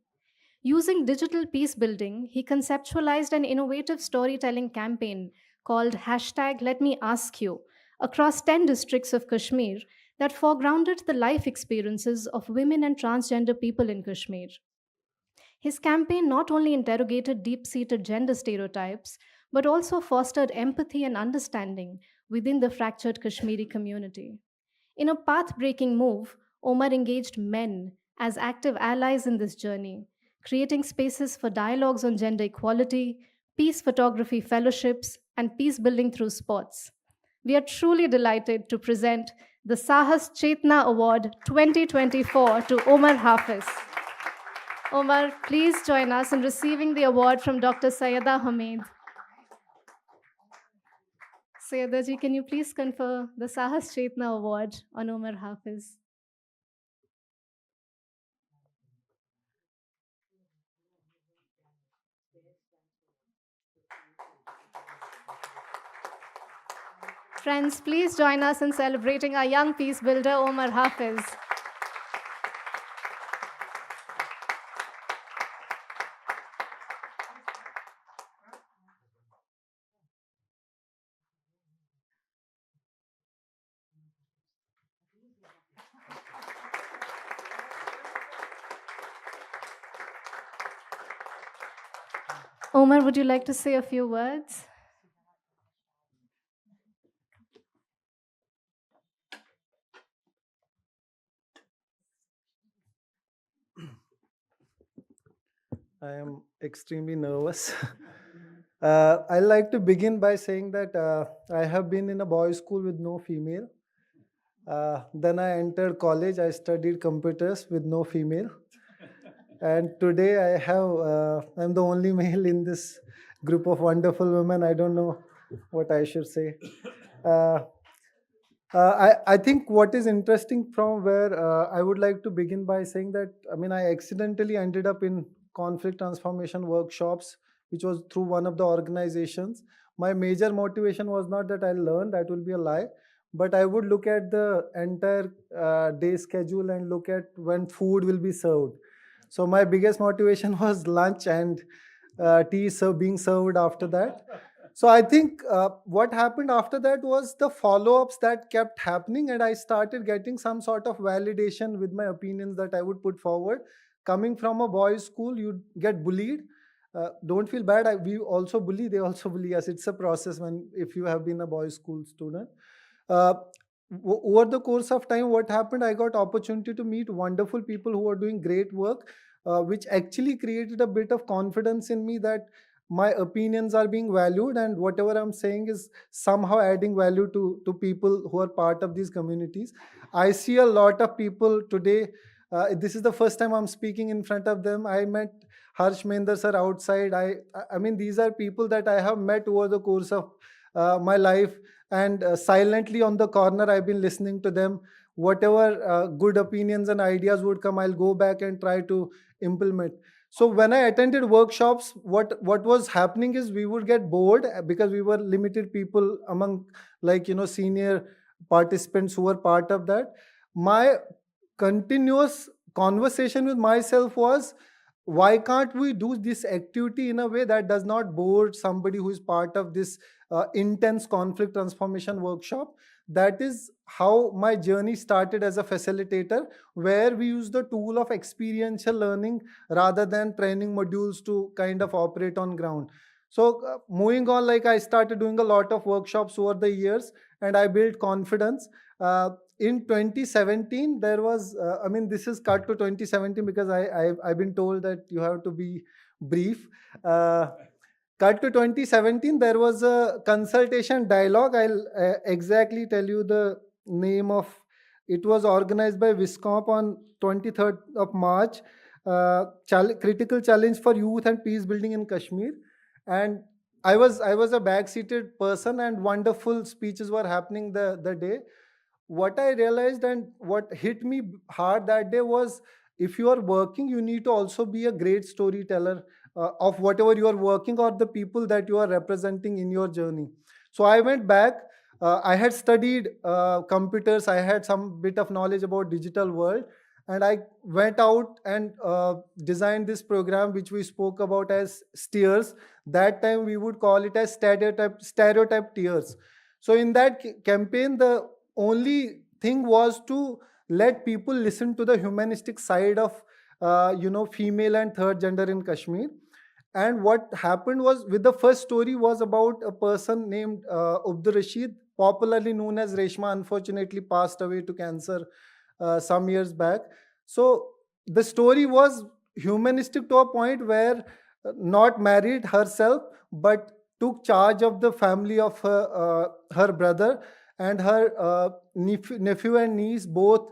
Using digital peace building, he conceptualized an innovative storytelling campaign called #LetMeAskYou across 10 districts of Kashmir that foregrounded the life experiences of women and transgender people in Kashmir. His campaign not only interrogated deep-seated gender stereotypes, but also fostered empathy and understanding within the fractured Kashmiri community. In a path-breaking move, Omar engaged men as active allies in this journey, creating spaces for dialogues on gender equality, peace photography fellowships, and peace building through sports. We are truly delighted to present the SAAHAS Chetna Award 2024 to Omar Hafiz. Omar, please join us in receiving the award from Dr. Sayyada Hamid. Sayyada ji, can you please confer the SAAHAS Chetna Award on Omar Hafiz? Friends, please join us in celebrating our young peace builder, Omar Hafiz. Omar, would you like to say a few words? I am extremely nervous. I like to begin by saying that I have been in a boys' school with no female. Then I entered college. I studied computers with no female. And today I'm the only male in this group of wonderful women. I don't know what I should say. I think what is interesting from where I would like to begin by saying that, I accidentally ended up in conflict transformation workshops, which was through one of the organizations. My major motivation was not that I learned, that will be a lie, but I would look at the entire day schedule and look at when food will be served. So my biggest motivation was lunch and tea being served after that. So I think what happened after that was the follow-ups that kept happening, and I started getting some sort of validation with my opinions that I would put forward. Coming from a boys' school, you get bullied. Don't feel bad. We also bully. They also bully us. It's a process if you have been a boys' school student. Uh, Over the course of time, what happened? I got opportunity to meet wonderful people who are doing great work, which actually created a bit of confidence in me that my opinions are being valued, and whatever I'm saying is somehow adding value to people who are part of these communities. I see a lot of people today. This is the first time I'm speaking in front of them. I met Harsh Mender sir outside. These are people that I have met over the course of my life, and silently on the corner I've been listening to them. Whatever good opinions and ideas would come, I'll go back and try to implement. So when I attended workshops, what was happening is we would get bored because we were limited people among senior participants who were part of that. My continuous conversation with myself was, why can't we do this activity in a way that does not bore somebody who is part of this intense conflict transformation workshop? That is how my journey started as a facilitator, where we use the tool of experiential learning rather than training modules to kind of operate on ground. So moving on, I started doing a lot of workshops over the years, and I built confidence. In 2017, there was, this is cut to 2017 because I've been told that you have to be brief. Cut to 2017, there was a consultation dialogue. I'll exactly tell you the name of it. Was organized by WISCOMP on 23rd of March. Critical challenge for youth and peace building in Kashmir. And I was a back-seated person, and wonderful speeches were happening the day. What I realized and what hit me hard that day was, if you are working, you need to also be a great storyteller of whatever you are working or the people that you are representing in your journey. So I went back. I had studied computers. I had some bit of knowledge about digital world, and I went out and designed this program which we spoke about as steers. That time we would call it as stereotype tears. So in that campaign, the only thing was to let people listen to the humanistic side of female and third gender in Kashmir. And what happened was, with the first story was about a person named Abdur Rashid, popularly known as Reshma, unfortunately passed away to cancer some years back. So the story was humanistic to a point where not married herself, but took charge of the family of her brother, and her nephew and niece both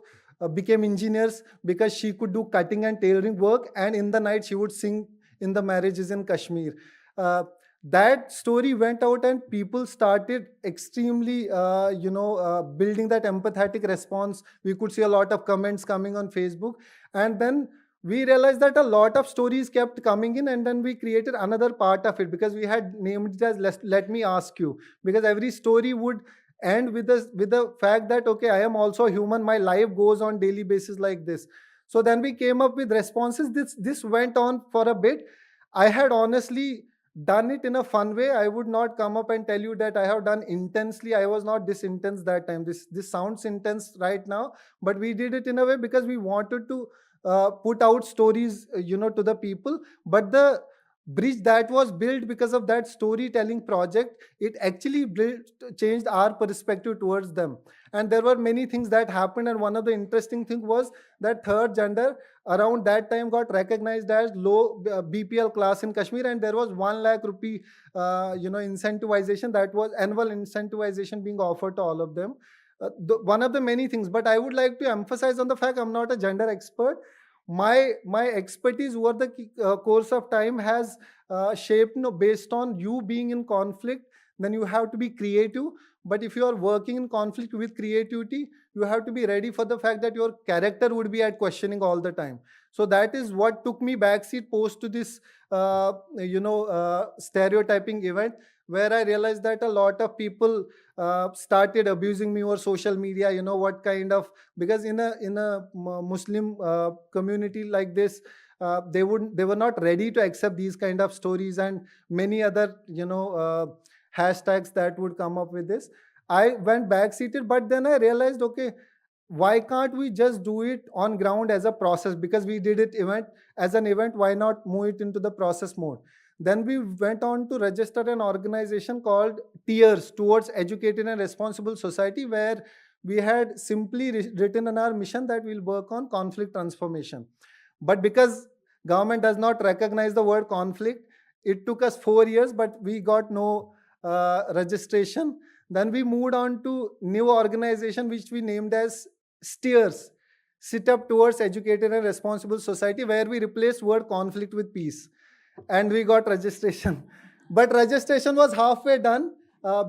became engineers because she could do cutting and tailoring work, and in the night she would sing in the marriages in Kashmir. That story went out, and people started extremely building that empathetic response. We could see a lot of comments coming on Facebook, and then we realized that a lot of stories kept coming in, and then we created another part of it because we had named it as Let Me Ask You, because every story would end with the fact that, okay, I am also a human, my life goes on daily basis like this. So then we came up with responses. This went on for a bit. I had honestly done it in a fun way. I would not come up and tell you that I have done intensely. I was not this intense that time. This sounds intense right now, but we did it in a way because we wanted to put out stories to the people. But the bridge that was built because of that storytelling project, it actually changed our perspective towards them. And there were many things that happened, and one of the interesting things was that third gender around that time got recognized as low BPL class in Kashmir, and there was 1 lakh rupee incentivization, that was annual incentivization being offered to all of them. One of the many things, but I would like to emphasize on the fact I'm not a gender expert. My expertise over the course of time has shaped, based on you being in conflict, then you have to be creative. But if you are working in conflict with creativity, you have to be ready for the fact that your character would be at questioning all the time. So that is what took me backseat post to this stereotyping event, where I realized that a lot of people started abusing me over social media. What kind of, because in a Muslim community like this, they were not ready to accept these kind of stories and many other hashtags that would come up with this. I went backseated, but then I realized, okay, why can't we just do it on ground as a process? Because we did it as an event, why not move it into the process mode? Then we went on to register an organization called Tears, Towards Educated and Responsible Society, where we had simply written in our mission that we'll work on conflict transformation. But because government does not recognize the word conflict, it took us 4 years, but we got no registration. Then we moved on to new organization, which we named as STEERS, Sit Up Towards Educated and Responsible Society, where we replaced word conflict with peace. And we got registration. But registration was halfway done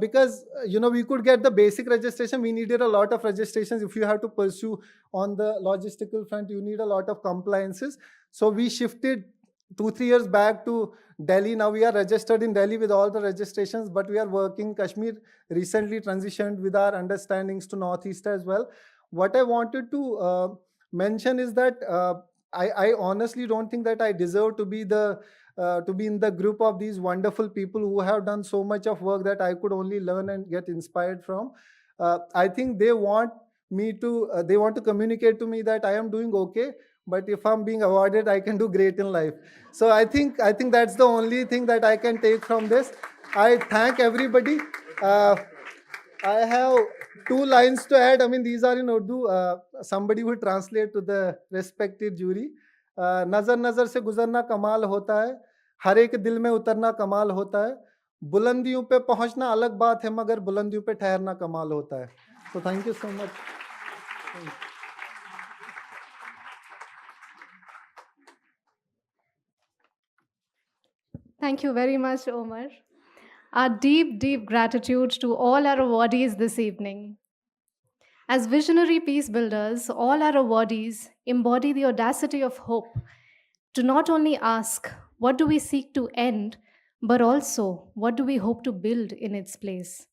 because, we could get the basic registration. We needed a lot of registrations. If you have to pursue on the logistical front, you need a lot of compliances. So we shifted 2-3 years back to Delhi. Now we are registered in Delhi with all the registrations, but we are working Kashmir, recently transitioned with our understandings to Northeast as well. What I wanted to mention is that I honestly don't think that I deserve to be in the group of these wonderful people who have done so much of work that I could only learn and get inspired from. I think they want to communicate to me that I am doing okay, but if I'm being awarded, I can do great in life. So I think that's the only thing that I can take from this. I thank everybody. I have 2 lines to add. I mean, these are in Urdu. Somebody will translate to the respected jury. नजर नजर से गुजरना कमाल होता है, हर एक दिल में उतरना कमाल होता है, बुलंदियों पे पहुंचना अलग बात है, मगर बुलंदियों पे ठहरना कमाल होता है. So thank you so much. Thank you very much, Omar. Our deep, deep gratitude to all our awardees this evening. As visionary peace builders, all our awardees embody the audacity of hope to not only ask, what do we seek to end, but also, what do we hope to build in its place?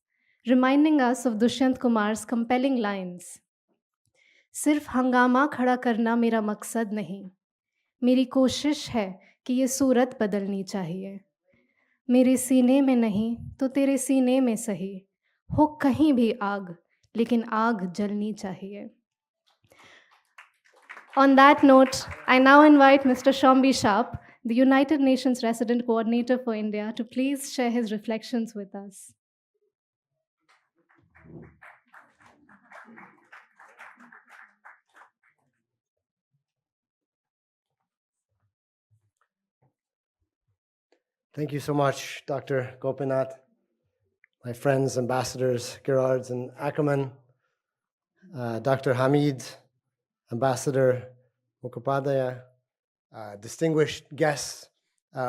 Reminding us of Dushyant Kumar's compelling lines. सिर्फ हंगामा खड़ा करना मेरा मकसद नहीं, मेरी कोशिश है कि ये सूरत बदलनी चाहिए. मेरे सीने में नहीं तो तेरे सीने में सही, हो कहीं भी आग, लेकिन आग जलनी चाहिए. On that note, I now invite Mr. Shombi Sharp, the United Nations Resident Coordinator for India, to please share his reflections with us. Thank you so much, Dr. Gopinath, my friends, ambassadors, Gerards and Ackerman, Dr. Hamid, Ambassador Mukhopadhyay, distinguished guests,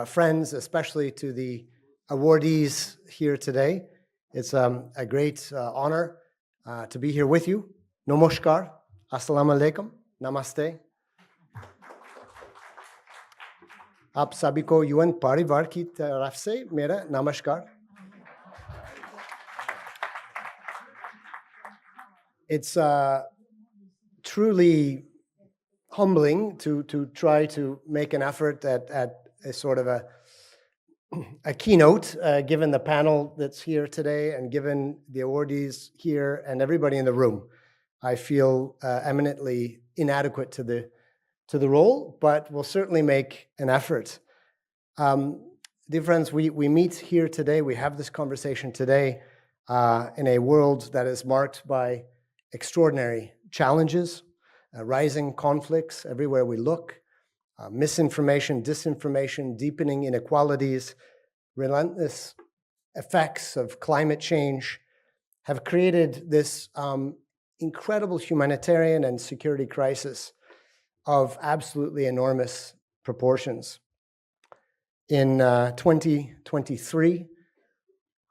friends, especially to the awardees here today. It's a great honor to be here with you. Namaskar, Assalamu alaikum, Namaste. आप सभी को UN परिवार की तरफ से मेरा नमस्कार. It's truly humbling to try to make an effort at a sort of a keynote, given the panel that's here today and given the awardees here and everybody in the room. I feel eminently inadequate to the role, but we'll certainly make an effort. dear friends, we meet here today, we have this conversation today in a world that is marked by extraordinary challenges, rising conflicts everywhere we look, misinformation, disinformation, deepening inequalities, relentless effects of climate change have created this incredible humanitarian and security crisis of absolutely enormous proportions. In 2023,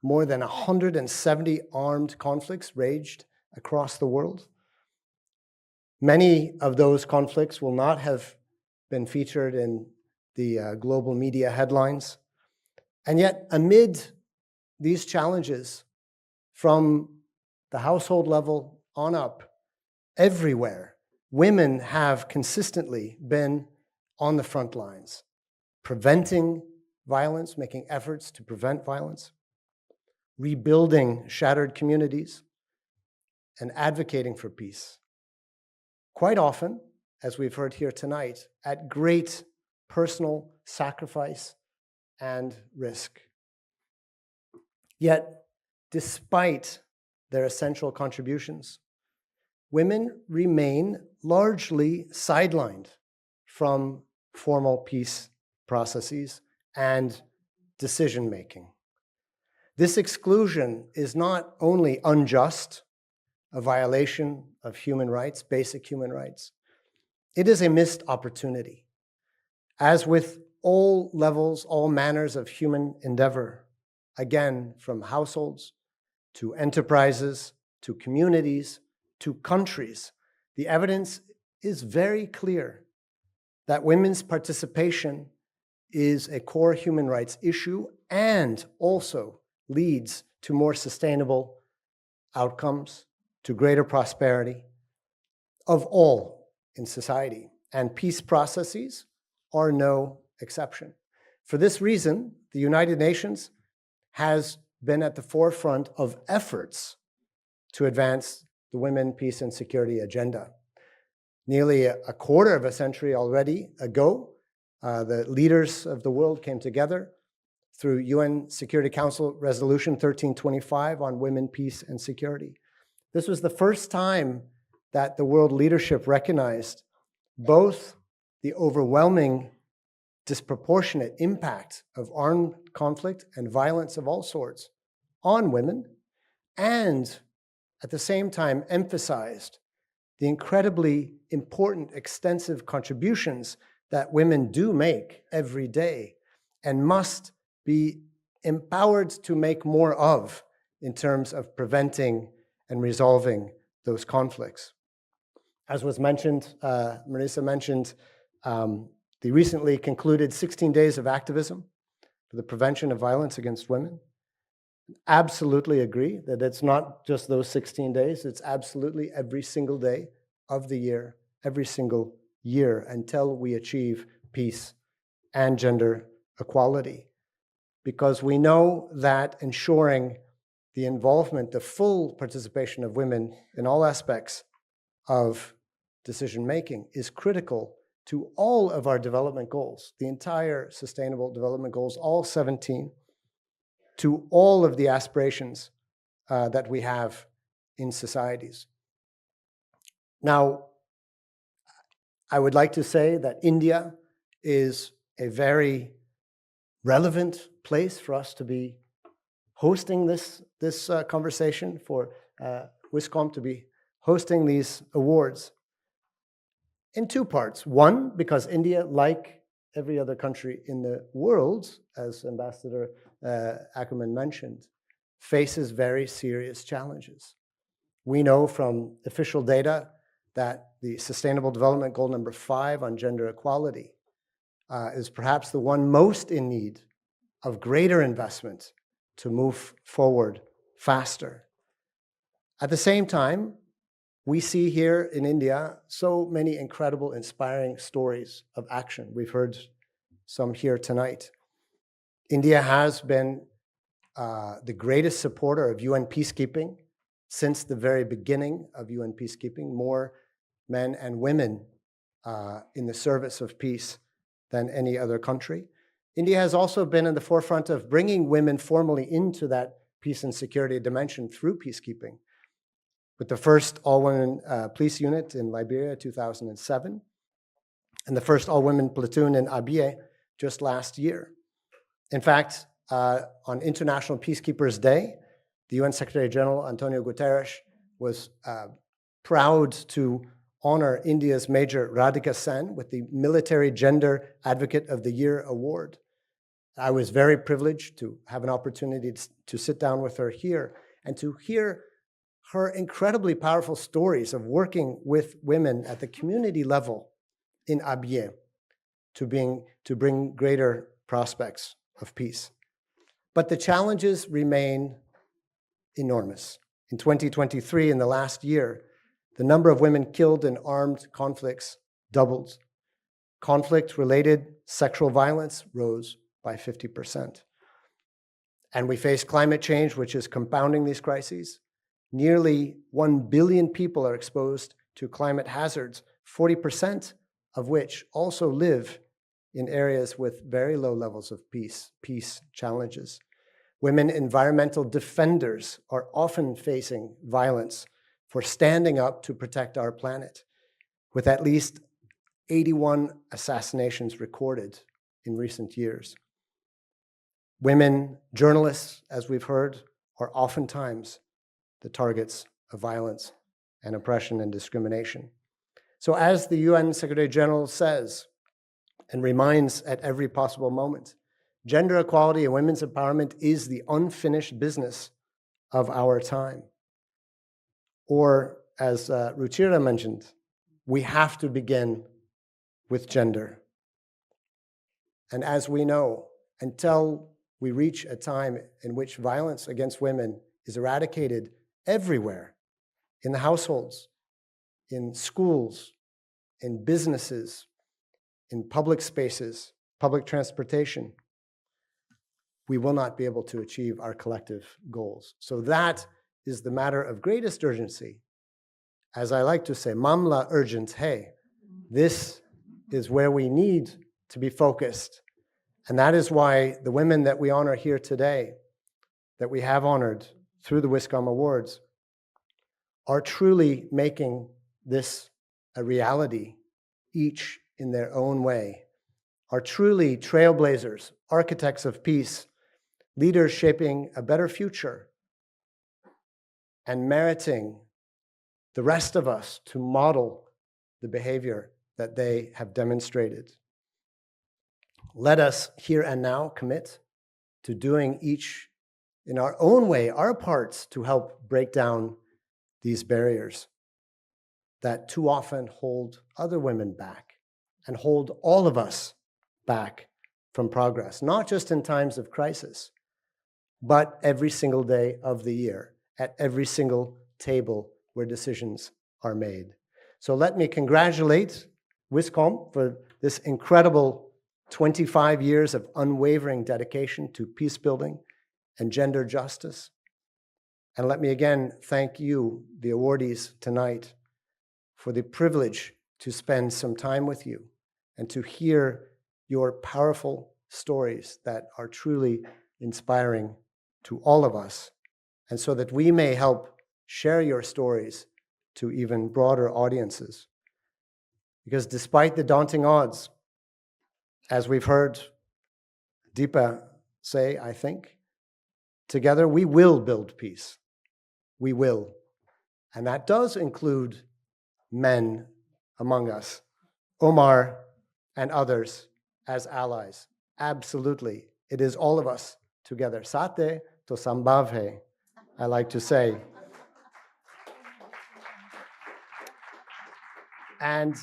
more than 170 armed conflicts raged across the world. Many of those conflicts will not have been featured in the global media headlines. And yet, amid these challenges, from the household level on up, everywhere, women have consistently been on the front lines, preventing violence, making efforts to prevent violence, rebuilding shattered communities, and advocating for peace. Quite often, as we've heard here tonight, at great personal sacrifice and risk. Yet, despite their essential contributions, women remain largely sidelined from formal peace processes and decision-making. This exclusion is not only unjust, a violation of human rights, basic human rights, it is a missed opportunity. As with all levels, all manners of human endeavor, again, from households to enterprises, to communities, to countries, the evidence is very clear that women's participation is a core human rights issue and also leads to more sustainable outcomes, to greater prosperity of all in society. And peace processes are no exception. For this reason, the United Nations has been at the forefront of efforts to advance the women, peace, and security agenda. Nearly a quarter of a century already ago, the leaders of the world came together through UN Security Council Resolution 1325 on women, peace, and security. This was the first time that the world leadership recognized both the overwhelming, disproportionate impact of armed conflict and violence of all sorts on women, and at the same time emphasized the incredibly important, extensive contributions that women do make every day and must be empowered to make more of in terms of preventing and resolving those conflicts. As was mentioned, Marisa mentioned, the recently concluded 16 days of activism for the prevention of violence against women. Absolutely agree that it's not just those 16 days, it's absolutely every single day of the year, every single year until we achieve peace and gender equality. Because we know that ensuring the involvement, the full participation of women in all aspects of decision-making is critical to all of our development goals, the entire Sustainable Development Goals, all 17, to all of the aspirations that we have in societies. Now, I would like to say that India is a very relevant place for us to be hosting this conversation, for WISCOMP to be hosting these awards in two parts. One, because India, like every other country in the world, as Ambassador Ackerman mentioned, faces very serious challenges. We know from official data that the Sustainable Development Goal number 5 on gender equality is perhaps the one most in need of greater investment to move forward faster. At the same time, we see here in India so many incredible, inspiring stories of action. We've heard some here tonight. India has been the greatest supporter of UN peacekeeping since the very beginning of UN peacekeeping, more men and women in the service of peace than any other country. India has also been in the forefront of bringing women formally into that peace and security dimension through peacekeeping, with the first all-women police unit in Liberia, 2007, and the first all-women platoon in Abyei just last year. In fact, on International Peacekeepers Day, the UN Secretary General Antonio Guterres was proud to honor India's Major Radhika Sen with the Military Gender Advocate of the Year award. I was very privileged to have an opportunity to sit down with her here and to hear her incredibly powerful stories of working with women at the community level in Abyei to bring greater prospects of peace. But the challenges remain enormous. In 2023, in the last year, the number of women killed in armed conflicts doubled. Conflict-related sexual violence rose by 50%. And we face climate change, which is compounding these crises. Nearly 1 billion people are exposed to climate hazards, 40% of which also live in areas with very low levels of peace challenges. Women environmental defenders are often facing violence for standing up to protect our planet, with at least 81 assassinations recorded in recent years. Women journalists, as we've heard, are oftentimes the targets of violence and oppression and discrimination. So as the UN Secretary General says and reminds at every possible moment, gender equality and women's empowerment is the unfinished business of our time. Or, as Ruchira mentioned, we have to begin with gender. And as we know, until we reach a time in which violence against women is eradicated everywhere, in the households, in schools, in businesses, in public spaces, public transportation, we will not be able to achieve our collective goals. So that is the matter of greatest urgency. As I like to say, mamla urgent hai. This is where we need to be focused. And that is why the women that we honor here today, that we have honored through the WISCOMP Awards, are truly making this a reality, each in their own way, are truly trailblazers, architects of peace, leaders shaping a better future, and meriting the rest of us to model the behavior that they have demonstrated. Let us here and now commit to doing each in our own way, our parts to help break down these barriers that too often hold other women back and hold all of us back from progress, not just in times of crisis, but every single day of the year, at every single table where decisions are made. So let me congratulate WISCOMP for this incredible 25 years of unwavering dedication to peace building and gender justice. And let me again thank you, the awardees tonight, for the privilege to spend some time with you and to hear your powerful stories that are truly inspiring to all of us, and so that we may help share your stories to even broader audiences. Because despite the daunting odds, as we've heard Deepa say, I think, together we will build peace. We will. And that does include men among us, Omar and others as allies. Absolutely. It is all of us together. Sate to sambhav hai, I like to say. And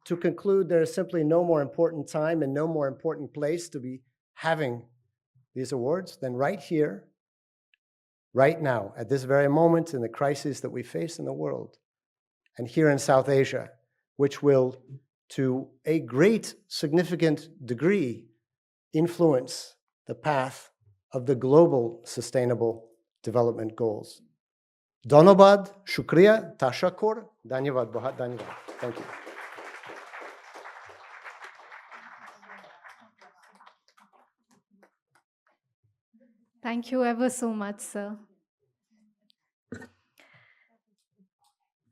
to conclude, there is simply no more important time and no more important place to be having these awards than right here, right now, at this very moment in the crisis that we face in the world, and here in South Asia, which will, to a great significant degree, influence the path of the global sustainable development goals. Dhanyavad, shukriya, tashakur, dhanyavad, bahut dhanyavad. Thank you. Thank you ever so much, sir.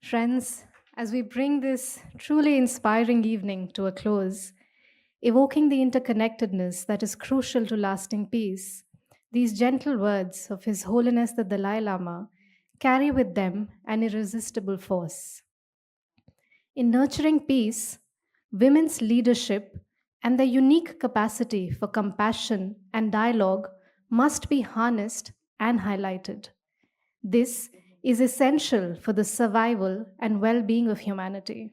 Friends, as we bring this truly inspiring evening to a close, evoking the interconnectedness that is crucial to lasting peace, these gentle words of His Holiness the Dalai Lama carry with them an irresistible force. In nurturing peace, women's leadership and their unique capacity for compassion and dialogue must be harnessed and highlighted. This is essential for the survival and well-being of humanity.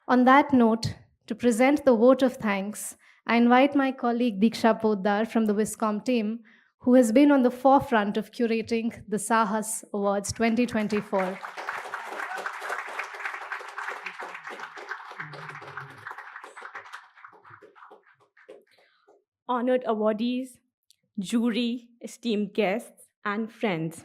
On that note, to present the vote of thanks, I invite my colleague Diksha Poddar from the WISCOMP team, who has been on the forefront of curating the SAAHAS Awards 2024. Honored awardees, jury, esteemed guests, and friends.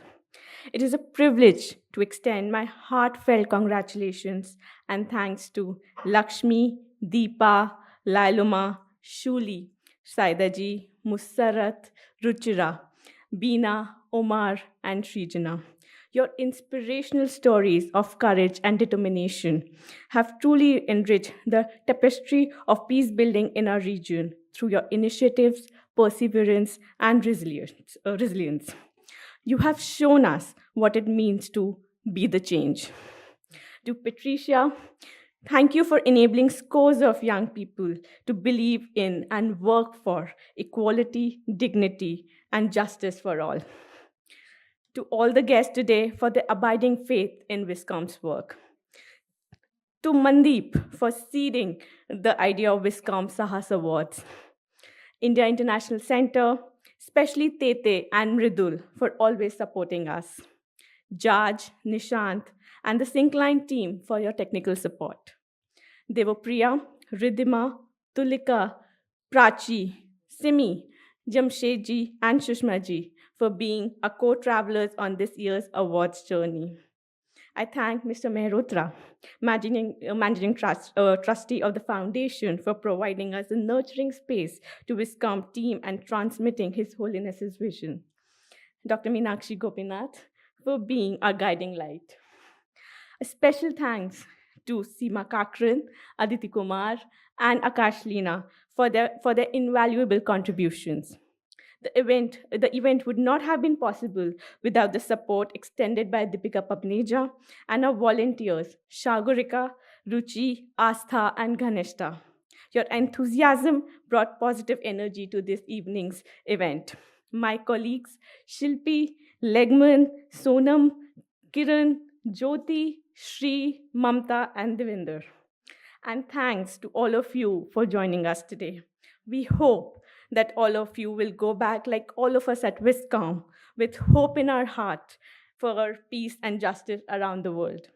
It is a privilege to extend my heartfelt congratulations and thanks to Lakshmi, Deepa, Lailuma, Shuli, Saidaji, Mussarat, Ruchira, Beena, Omar, and Srijana. Your inspirational stories of courage and determination have truly enriched the tapestry of peace building in our region through your initiatives, perseverance, and resilience. You have shown us what it means to be the change. To Patricia, thank you for enabling scores of young people to believe in and work for equality, dignity, and justice for all. To all the guests today for their abiding faith in WISCOMP's work. To Mandeep for seeding the idea of WISCOMP SAAHAS Awards. India International Center, especially Tete and Mridul for always supporting us. Jaj, Nishant, and the Syncline team for your technical support. Devopriya, Ridhima, Tulika, Prachi, Simi, Jamshedji, and Shushmaji for being our co-travelers on this year's awards journey. I thank Mr. Mehrotra, managing trustee of the foundation, for providing us a nurturing space to WISCOMP team and transmitting His Holiness's vision. Dr. Meenakshi Gopinath for being our guiding light. A special thanks to Seema Kakran, Aditi Kumar, and Akash Leena for their invaluable contributions. The event would not have been possible without the support extended by Deepika Papneja and our volunteers, Shagurika, Ruchi, Astha, and Ganeshta. Your enthusiasm brought positive energy to this evening's event. My colleagues, Shilpi, Legman, Sonam, Kiran, Jyoti, Shri, Mamta, and Devinder. And thanks to all of you for joining us today. We hope that all of you will go back, like all of us at WISCOMP, with hope in our heart for peace and justice around the world.